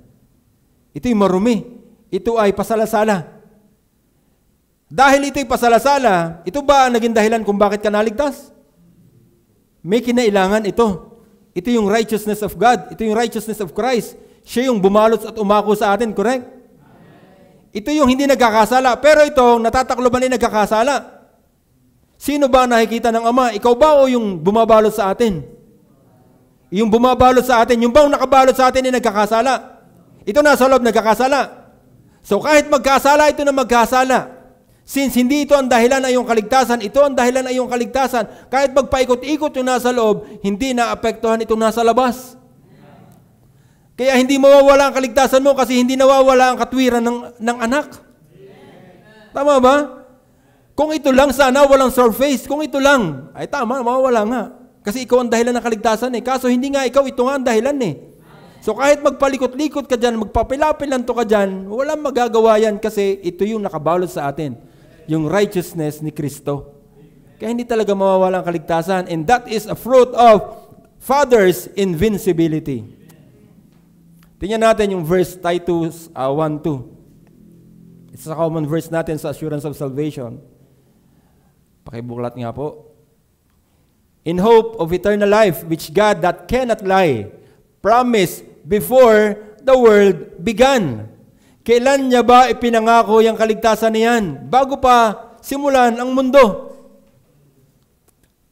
A: Ito yung marumi. Ito ay pasalasala. Dahil ito'y pasalasala, ito ba ang naging dahilan kung bakit ka naligtas? May kinailangan ito. Ito yung righteousness of God. Ito yung righteousness of Christ. Siya yung bumalot at umako sa atin, correct? Ito yung hindi nagkakasala. Pero ito, natatakloban ay nagkakasala. Sino ba nakikita ng Ama? Ikaw ba o yung bumabalot sa atin? Yung bumabalot sa atin, yung bang nakabalot sa atin ay nagkakasala. Ito nasa loob nagkakasala. So kahit magkasala, ito na magkasala. Since hindi ito ang dahilan ay yung kaligtasan, ito ang dahilan ay yung kaligtasan. Kahit magpaikot-ikot yung nasa loob, hindi naapektuhan itong nasa labas. Kaya hindi mawawala ang kaligtasan mo kasi hindi nawawala ang katwiran ng anak. Tama ba? Kung ito lang sana, walang surface. Kung ito lang, ay tama, mawawala nga. Kasi ikaw ang dahilan ng kaligtasan eh. Kaso hindi nga ikaw, ito nga ang dahilan eh. So kahit magpalikot-likot ka dyan, magpapilapilanto ka dyan, walang magagawa yan kasi ito yung nakabalot sa atin. Yung righteousness ni Kristo. Kaya hindi talaga mawawala ang kaligtasan. And that is a fruit of Father's invincibility. Tingnan natin yung verse Titus 1:2. It's a common verse natin sa assurance of salvation. Pakibuklat nga po. In hope of eternal life, which God that cannot lie, promised before the world began. Kailan niya ba ipinangako yung kaligtasan niyan? Bago pa simulan ang mundo.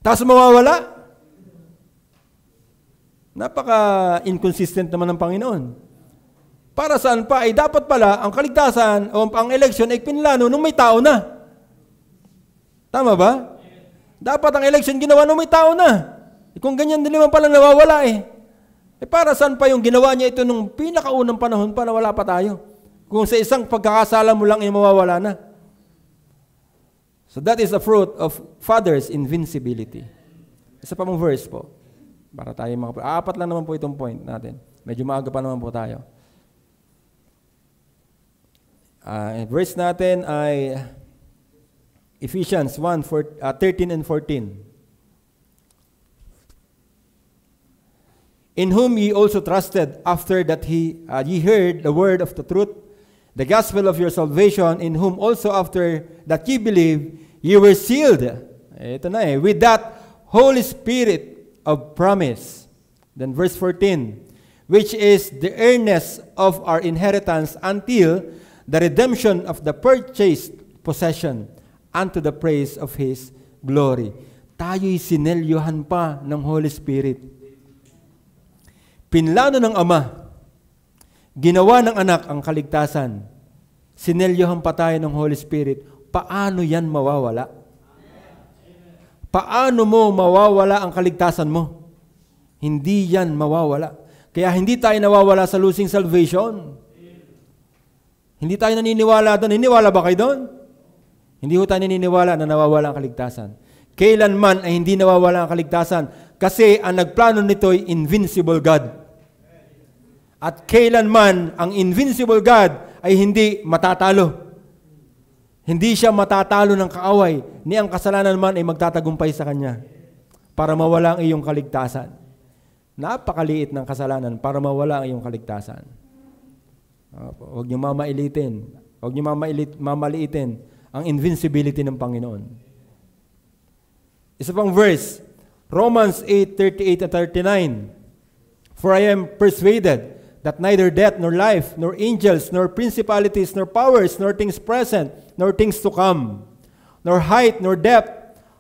A: Tapos mawawala? Napaka-inconsistent naman ng Panginoon. Para saan pa? Ay dapat pala ang kaligtasan o ang election ay pinlano nung may tao na. Tama ba? Dapat ang election ginawa nung may tao na. Kung ganyan din naman pala nawawala eh. Para saan pa yung ginawa niya ito nung pinakaunang panahon pa na wala pa tayo? Kung sa isang pagkakasala mo lang ay mawawala na. So that is the fruit of Father's invincibility. Isa pa mong verse po. Para tayo apat lang naman po itong point natin. Medyo maaga pa naman po tayo. Verse natin ay Ephesians 1:13 and 14. In whom ye also trusted after that ye heard the word of the truth, the gospel of your salvation, in whom also after that ye believe, ye were sealed. Ito na with that Holy Spirit of promise. Then verse 14, which is the earnest of our inheritance until the redemption of the purchased possession unto the praise of His glory. Tayo'y sinelyohan pa ng Holy Spirit. Pinlano ng Ama, ginawa ng Anak ang kaligtasan. Sinelyohan pa tayo ng Holy Spirit. Paano yan mawawala? Paano mo mawawala ang kaligtasan mo? Hindi yan mawawala. Kaya hindi tayo nawawala sa losing salvation. Hindi tayo naniniwala doon. Naniniwala ba kayo doon? Hindi ho tayo naniniwala na nawawala ang kaligtasan. Kailanman ay hindi nawawala ang kaligtasan kasi ang nagplano nito ay invincible God. At kailanman ang invincible God ay hindi matatalo. Hindi siya matatalo ng kaaway, ni ang kasalanan man ay magtatagumpay sa kanya para mawala ang iyong kaligtasan. Napakaliit ng kasalanan para mawala ang iyong kaligtasan. Huwag niyo mamailitin. Huwag niyo mamaliitin ang invincibility ng Panginoon. Isa pang verse, Romans 8:38 and 39. For I am persuaded that neither death, nor life, nor angels, nor principalities, nor powers, nor things present, nor things to come, nor height, nor depth,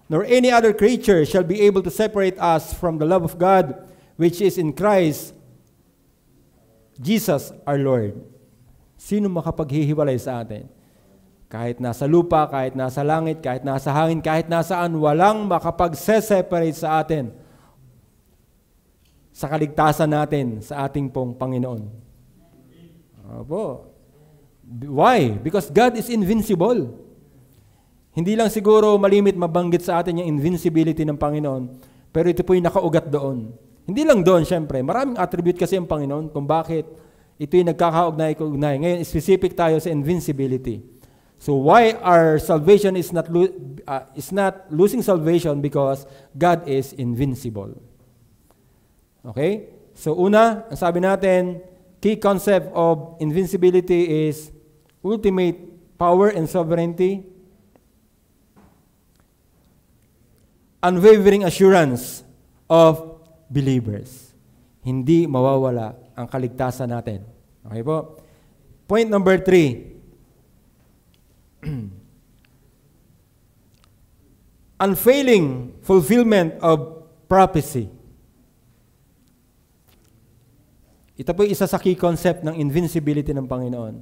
A: nor any other creature shall be able to separate us from the love of God, which is in Christ Jesus our Lord. Sino makapaghihiwalay sa atin? Kahit nasa lupa, kahit nasa langit, kahit nasa hangin, kahit nasaan, walang makapag-separate sa atin sa kaligtasan natin sa ating pong Panginoon. Opo. Why? Because God is invincible. Hindi lang siguro malimit mabanggit sa atin yung invincibility ng Panginoon, pero ito po yung nakaugat doon. Hindi lang doon, syempre. Maraming attribute kasi ang Panginoon kung bakit ito yung nagkakaugnay-ugnay. Ngayon, specific tayo sa invincibility. So why our salvation is not losing salvation? Because God is invincible. Okay? So una, ang sabi natin, key concept of invincibility is ultimate power and sovereignty, unwavering assurance of believers. Hindi mawawala ang kaligtasan natin. Okay po? Point number 3. Unfailing fulfillment of prophecy. Ito po isa sa key concept ng invincibility ng Panginoon.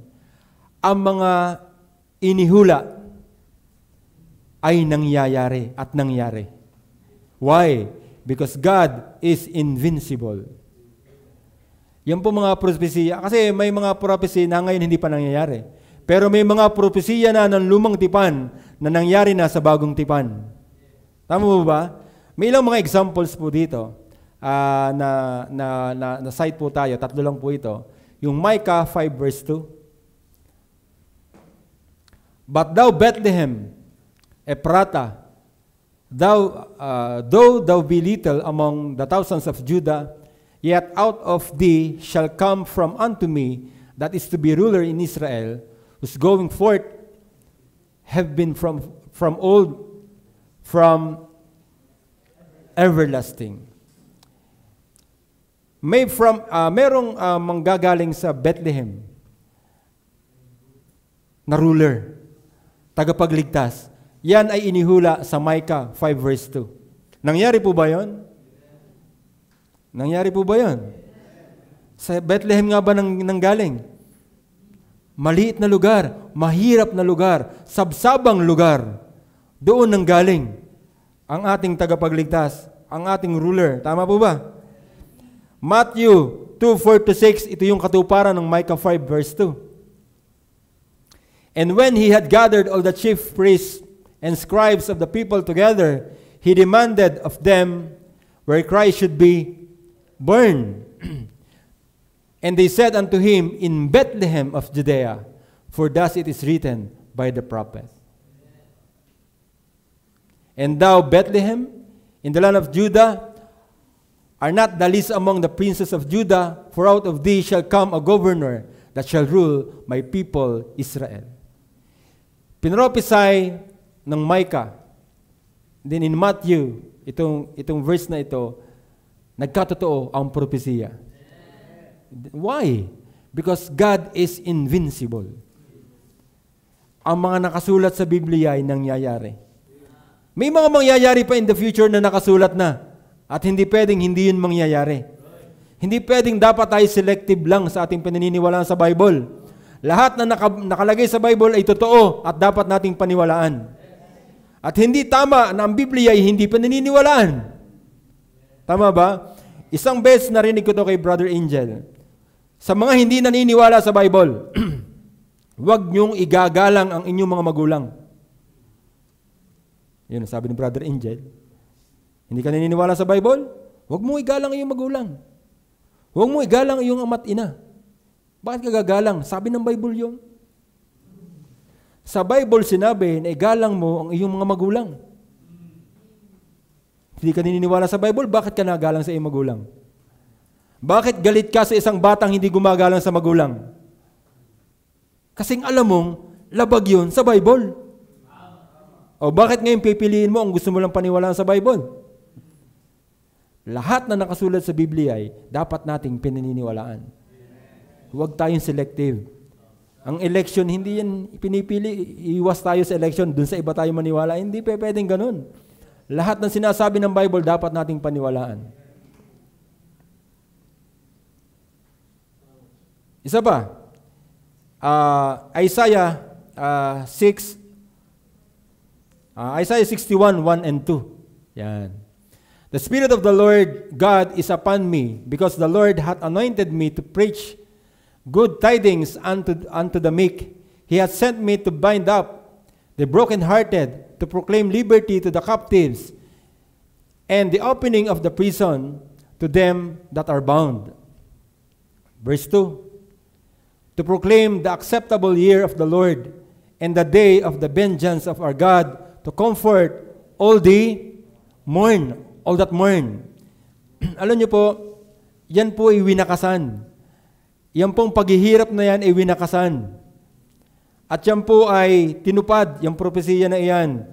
A: Ang mga inihula ay nangyayari at nangyari. Why? Because God is invincible. Yan po mga propesiya. Kasi may mga prophecy na ngayon hindi pa nangyayari. Pero may mga propesiya na ng lumang tipan na nangyari na sa bagong tipan. Tama mo ba? May ilang mga examples po dito. Na site po tayo, 3 lang po ito. Yung Micah 5 verse 2. But thou Bethlehem, Ephrata, though thou be little among the thousands of Judah, yet out of thee shall come from unto me, that is to be ruler in Israel, whose going forth have been from old, from everlasting. Merong manggagaling sa Bethlehem na ruler, tagapagligtas. Yan ay inihula sa Micah 5 verse 2. Nangyari po ba yun? Nangyari po ba yun? Sa Bethlehem nga ba nanggaling? Maliit na lugar, mahirap na lugar, sabsabang lugar. Doon nanggaling ang ating tagapagligtas, ang ating ruler. Tama po ba? Matthew 2:4-6, ito yung katuparan ng Micah 5 verse 2. And when he had gathered all the chief priests and scribes of the people together, he demanded of them where Christ should be born. And they said unto him, In Bethlehem of Judea, for thus it is written by the prophet. And thou, Bethlehem, in the land of Judah, are not the least among the princes of Judah, for out of thee shall come a governor that shall rule my people Israel. Pinrophesy ng Micah, then in Matthew, itong verse na ito, nagkatotoo ang propesiya. Why? Because God is invincible. Ang mga nakasulat sa Biblia ay nangyayari. May mga mangyayari pa in the future na nakasulat na at hindi pwedeng hindi yun mangyayari. Hindi pwedeng dapat tayo selective lang sa ating paniniwalaan sa Bible. Lahat na nakalagay sa Bible ay totoo at dapat nating paniwalaan. At hindi tama na ang Biblia ay hindi paniniwalaan. Tama ba? Isang beses narinig ko to kay Brother Angel. Sa mga hindi naniniwala sa Bible, huwag niyong igagalang ang inyong mga magulang. Yun ang sabi ni Brother Angel. Hindi ka naniniwala sa Bible? Huwag mong igalang ang iyong magulang. Huwag mong igalang ang iyong ama't ina. Bakit ka gagalang? Sabi ng Bible yun. Sa Bible sinabi na igalang mo ang iyong mga magulang. Hindi ka naniniwala sa Bible, bakit ka nagalang sa iyong magulang? Bakit galit ka sa isang batang hindi gumagalang sa magulang? Kasing alam mong labag yun sa Bible. O bakit ngayon pipiliin mo ang gusto mo lang paniwalaan sa Bible? Lahat na nakasulat sa Biblia ay dapat nating pinaniniwalaan. Huwag tayong selective. Ang election, hindi yan pinipili. Iwas tayo sa election, dun sa iba tayo maniwala. Hindi pwedeng ganun. Lahat ng sinasabi ng Bible dapat nating paniwalaan. Isa pa, Isaiah 61, 1 and 2. Yan. The Spirit of the Lord God is upon me, because the Lord hath anointed me to preach good tidings unto the meek. He hath sent me to bind up the brokenhearted, to proclaim liberty to the captives, and the opening of the prison to them that are bound. Verse 2. To proclaim the acceptable year of the Lord, and the day of the vengeance of our God, to comfort all that mourn. Alam niyo po, yan po ay winakasan. Yan pong paghihirap na yan ay winakasan. At yan po ay tinupad, yung propesiya na iyan.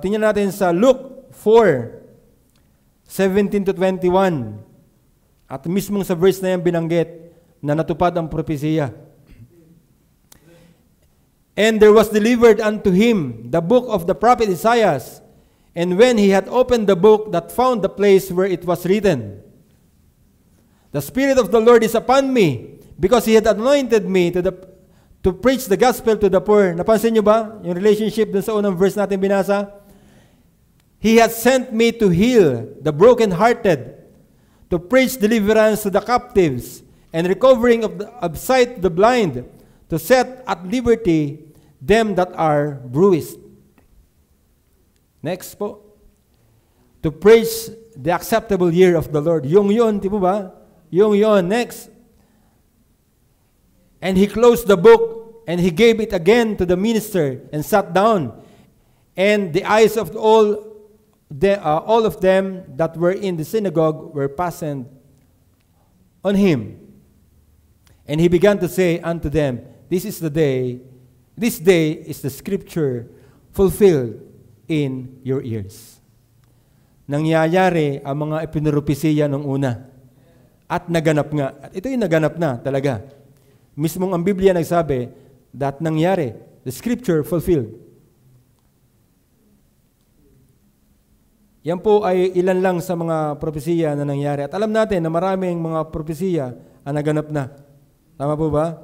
A: Tingnan natin sa Luke 4:17-21. At mismong sa verse na yan binanggit, na natupad ang propesiya. And there was delivered unto him the book of the prophet Isaiah, and when he had opened the book, that found the place where it was written, The Spirit of the Lord is upon me, because He had anointed me to preach the gospel to the poor. Napansin niyo ba yung relationship dun sa unang verse natin binasa? He has sent me to heal the brokenhearted, to preach deliverance to the captives, and recovering of sight to the blind, to set at liberty them that are bruised. Next po. To preach the acceptable year of the Lord. Yung yun, di po ba? Yung yun. Next. And he closed the book, and he gave it again to the minister, and sat down. And the eyes of all of them that were in the synagogue were fastened on him. And he began to say unto them, this day is the scripture fulfilled in your ears. Nangyayari ang mga ipinropesiya nung una. At naganap nga. At ito yung naganap na talaga. Mismong ang Biblia nagsabi that nangyari. The scripture fulfilled. Yan po ay ilan lang sa mga propesiya na nangyari. At alam natin na maraming mga propesiya ang naganap na. Tama po ba?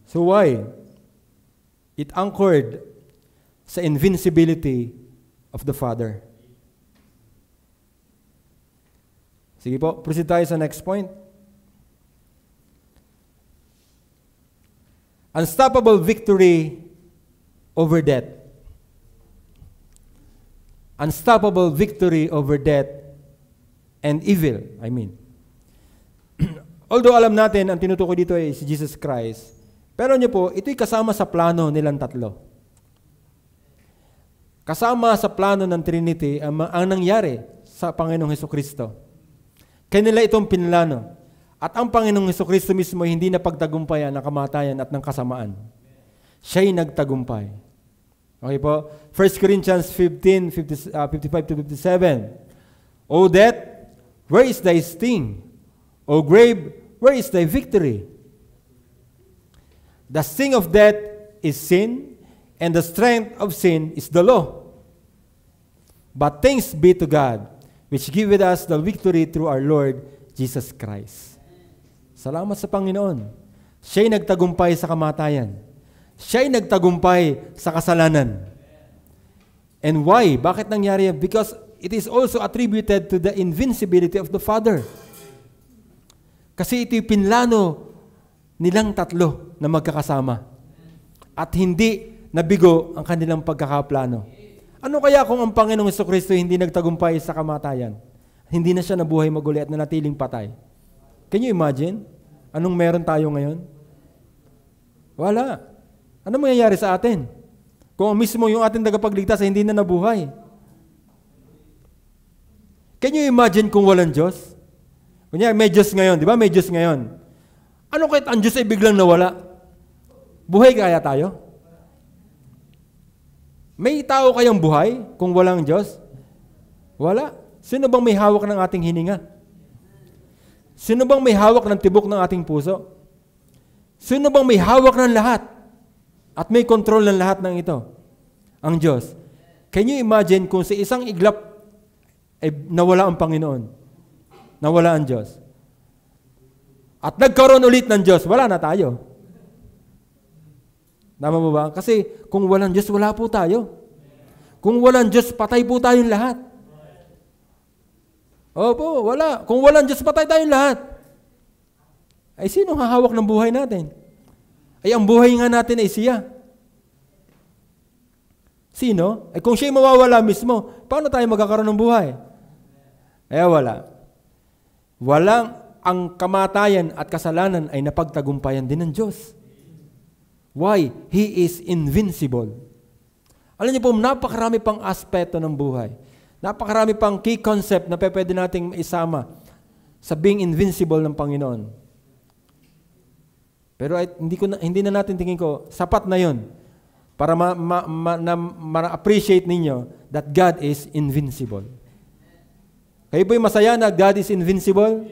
A: So why? It anchored sa invincibility of the Father. Sige po, proceed tayo sa next point. Unstoppable victory over death. Unstoppable victory over death and evil, I mean. Although alam natin, ang tinutukoy dito ay si Jesus Christ, pero niyo po, ito'y kasama sa plano nilang tatlo. Kasama sa plano ng Trinity ang nangyari sa Panginoong Hesukristo. Kanila itong pinlano. At ang Panginoong Hesukristo mismo hindi na pagtagumpayan ng kamatayan at ng kasamaan. Siya'y nagtagumpay. Okay po? 1 Corinthians 15, 55-57. O death, where is thy sting? O grave, where is thy victory? The sting of death is sin, and the strength of sin is the law. But thanks be to God, which giveth us the victory through our Lord Jesus Christ. Salamat sa Panginoon. Siya'y nagtagumpay sa kamatayan. Siya'y nagtagumpay sa kasalanan. And why? Bakit nangyari yan? Because it is also attributed to the invincibility of the Father. Kasi ito'y pinlano nilang tatlo na magkakasama. At hindi nabigo ang kanilang pagkakaplano. Ano kaya kung ang Panginoong Hesukristo hindi nagtagumpay sa kamatayan? Hindi na siya nabuhay maguli at nanatiling patay. Can you imagine? Anong meron tayo ngayon? Wala. Ano mangyayari sa atin? Kung mismo yung ating tagapagligtas ay hindi na nabuhay. Can you imagine kung walang Diyos? Kunyari, may Diyos ngayon. Di ba may Diyos ngayon? Ano kahit ang Diyos ay biglang nawala? Buhay kaya tayo? May tao kayang buhay kung walang Diyos? Wala. Sino bang may hawak ng ating hininga? Sino bang may hawak ng tibok ng ating puso? Sino bang may hawak ng lahat? At may kontrol ng lahat ng ito? Ang Diyos. Can you imagine kung sa isang iglap ay nawala ang Panginoon? Nawala ang Diyos. At nagkaroon ulit ng Diyos, wala na tayo. Tama mo ba? Kasi kung walang Diyos, wala po tayo. Kung walang Diyos, patay po tayong lahat. Opo, wala. Kung walang Diyos, patay tayong lahat. Ay, sino hahawak ng buhay natin? Ay, ang buhay nga natin ay siya. Sino? Ay, kung siya'y mawawala mismo, paano tayo magkakaroon ng buhay? Ay, wala. Walang ang kamatayan at kasalanan ay napagtagumpayan din ng Diyos. Why? He is invincible. Alam niyo po, napakarami pang aspeto ng buhay. Napakarami pang key concept na pwede nating isama sa being invincible ng Panginoon. Pero hindi na natin tingin ko, sapat na yon para ma-appreciate ninyo that God is invincible. Kayo po'y masaya na God is invincible?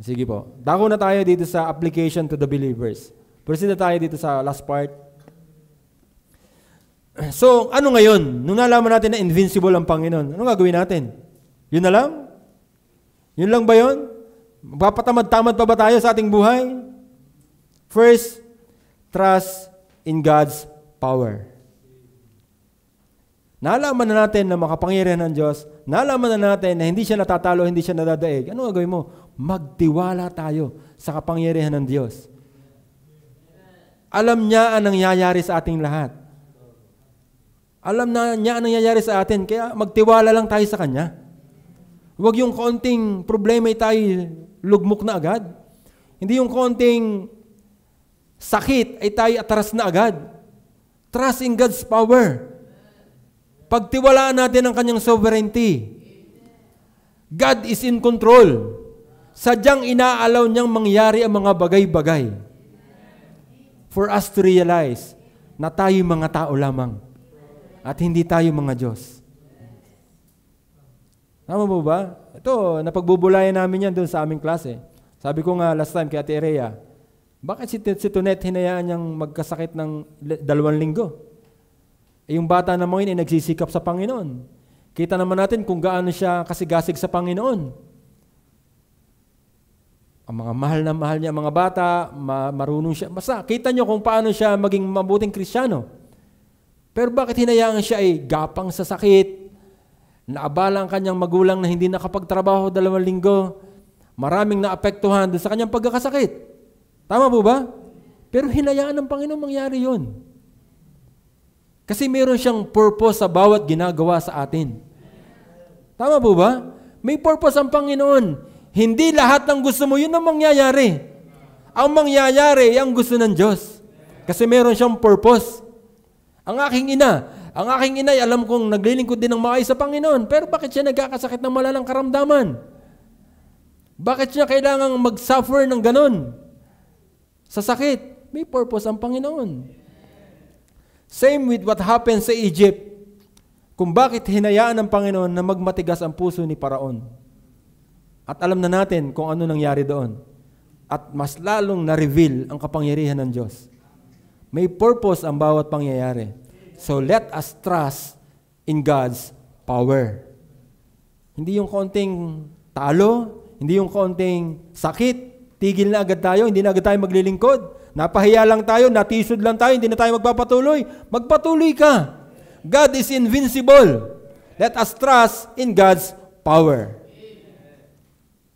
A: Sige po. Dako na tayo dito sa application to the believers. Proceed na tayo dito sa last part. So, ano ngayon? Nung nalaman natin na invincible ang Panginoon, ano gagawin natin? Yun na lang? Yun lang ba yun? Mapapatamad-tamad pa ba tayo sa ating buhay? First, trust in God's power. Nalaman na natin na makapangyarihan ng Diyos, nalaman na natin na hindi siya natatalo, hindi siya nadadaig. Ano gagawin mo? Magtiwala tayo sa kapangyarihan ng Diyos. Alam niya ang nangyayari sa ating lahat. Alam na niya ang nangyayari sa atin, kaya magtiwala lang tayo sa Kanya. Huwag yung konting problema ay tayo lugmok na agad. Hindi yung konting sakit ay tayo atras na agad. Trust in God's power. Pagtiwalaan natin ang Kanyang sovereignty. God is in control. Sadyang inaalaw niyang mangyari ang mga bagay-bagay for us to realize na tayo mga tao lamang at hindi tayo mga Diyos. Tama mo ba? Ito, napagbubulayan namin yan doon sa aming klase. Sabi ko nga last time kay Ate Rhea, bakit si Tonet hinayaan niyang magkasakit ng 2 linggo? Yung bata naman yun ay nagsisikap sa Panginoon. Kita naman natin kung gaano siya kasigasig sa Panginoon. Ang mga mahal na mahal niya, mga bata, marunong siya. Basta, kita niyo kung paano siya maging mabuting Kristiyano. Pero bakit hinayaan siya ay gapang sa sakit, Naabala ang kanyang magulang na hindi nakapagtrabaho 2 linggo. Maraming naapektuhan doon sa kanyang pagkakasakit. Tama po ba? Pero hinayaan ng Panginoon mangyari yun. Kasi meron siyang purpose sa bawat ginagawa sa atin. Tama po ba? May purpose ang Panginoon. Hindi lahat ng gusto mo, yun ang mangyayari. Ang mangyayari, ang gusto ng Diyos. Kasi meron siyang purpose. Ang aking ina, alam kong naglilingkod din ng maayos sa Panginoon. Pero bakit siya nagkakasakit ng malalang karamdaman? Bakit siya kailangang mag-suffer ng ganon? Sa sakit, may purpose ang Panginoon. Same with what happened sa Egypt. Kung bakit hinayaan ng Panginoon na magmatigas ang puso ni Paraon. At alam na natin kung ano nangyari doon. At mas lalong na-reveal ang kapangyarihan ng Diyos. May purpose ang bawat pangyayari. So let us trust in God's power. Hindi yung konting talo, hindi yung konting sakit, tigil na agad tayo, hindi na agad tayo maglilingkod. Napahiya lang tayo, natisod lang tayo, hindi na tayo magpapatuloy. Magpatuloy ka. God is invincible. Let us trust in God's power.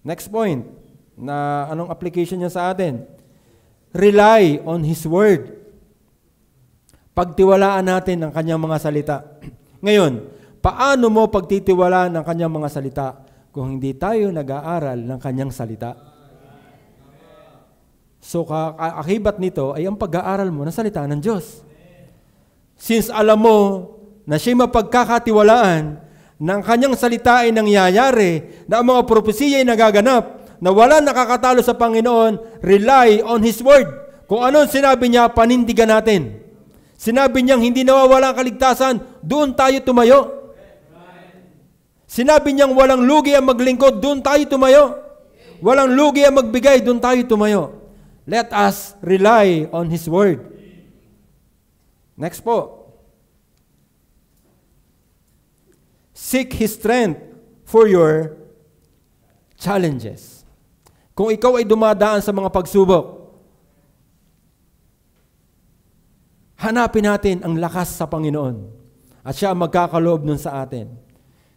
A: Next point, na anong application niya sa atin? Rely on His Word. Pagtiwalaan natin ang kanyang mga salita. Ngayon, paano mo pagtitiwalaan ang kanyang mga salita kung hindi tayo nag-aaral ng kanyang salita? So, akibat nito ay ang pag-aaral mo ng salita ng Diyos. Since alam mo na siya mapagkakatiwalaan ng kanyang salita ay nangyayari, na ang mga propesiya ay nagaganap, na wala nakakatalo sa Panginoon, rely on His Word. Kung ano sinabi niya, panindigan natin. Sinabi niyang hindi nawawala ang kaligtasan, doon tayo tumayo. Sinabi niyang walang lugi ang maglingkod, doon tayo tumayo. Walang lugi ang magbigay, doon tayo tumayo. Let us rely on His Word. Next po. Seek His strength for your challenges. Kung ikaw ay dumadaan sa mga pagsubok, hanapin natin ang lakas sa Panginoon. At siya ang magkakaloob nun sa atin.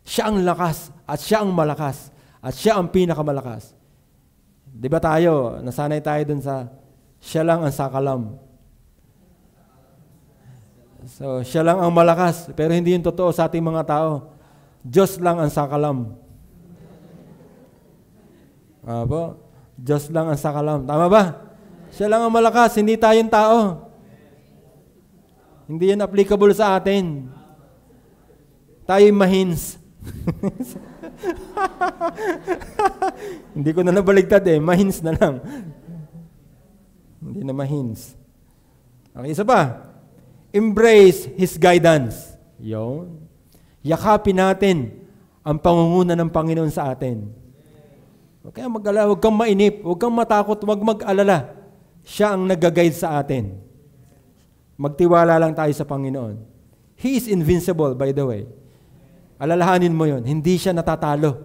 A: Siya ang lakas at siya ang malakas. At siya ang pinakamalakas. Di ba tayo, nasanay tayo dun sa siya lang ang sakalam. So, siya lang ang malakas. Pero hindi yung totoo sa ating mga tao. Diyos lang ang sakalam. Apo? Diyos lang ang sakalam. Tama ba? Siya lang ang malakas, hindi tayong tao. Hindi yan applicable sa atin. Tayo'y mahins. Hindi ko na nabaligtad mahins na lang. Hindi na mahins. Okay, isa pa. Embrace His guidance. Yun. Yakapin natin ang pangunguna ng Panginoon sa atin. Kaya mag-alala, huwag kang mainip, huwag kang matakot, huwag mag-alala. Siya ang nag-guide sa atin. Magtiwala lang tayo sa Panginoon. He is invincible, by the way. Alalahanin mo yon, hindi siya natatalo.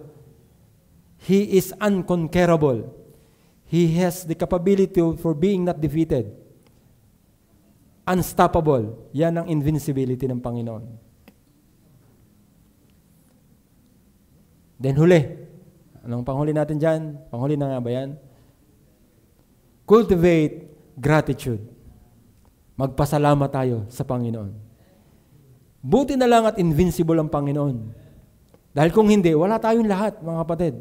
A: He is unconquerable. He has the capability for being not defeated. Unstoppable. Yan ang invincibility ng Panginoon. Then huli. Anong panghuli natin dyan? Panghuli na nga ba yan? Cultivate gratitude. Magpasalamat tayo sa Panginoon. Buti na lang at invincible ang Panginoon. Dahil kung hindi, wala tayong lahat, mga kapatid.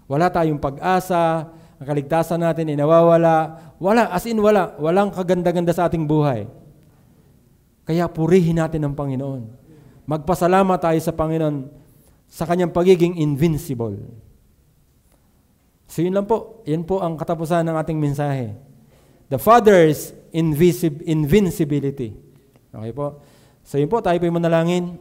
A: Wala tayong pag-asa, ang kaligtasan natin ay nawawala. Wala, as in wala. Walang kaganda-ganda sa ating buhay. Kaya purihin natin ang Panginoon. Magpasalamat tayo sa Panginoon sa kanyang pagiging invincible. So yun lang po. Yan po ang katapusan ng ating mensahe. The Father's invincibility. Okay po? So yun po, tayo po yung manalangin.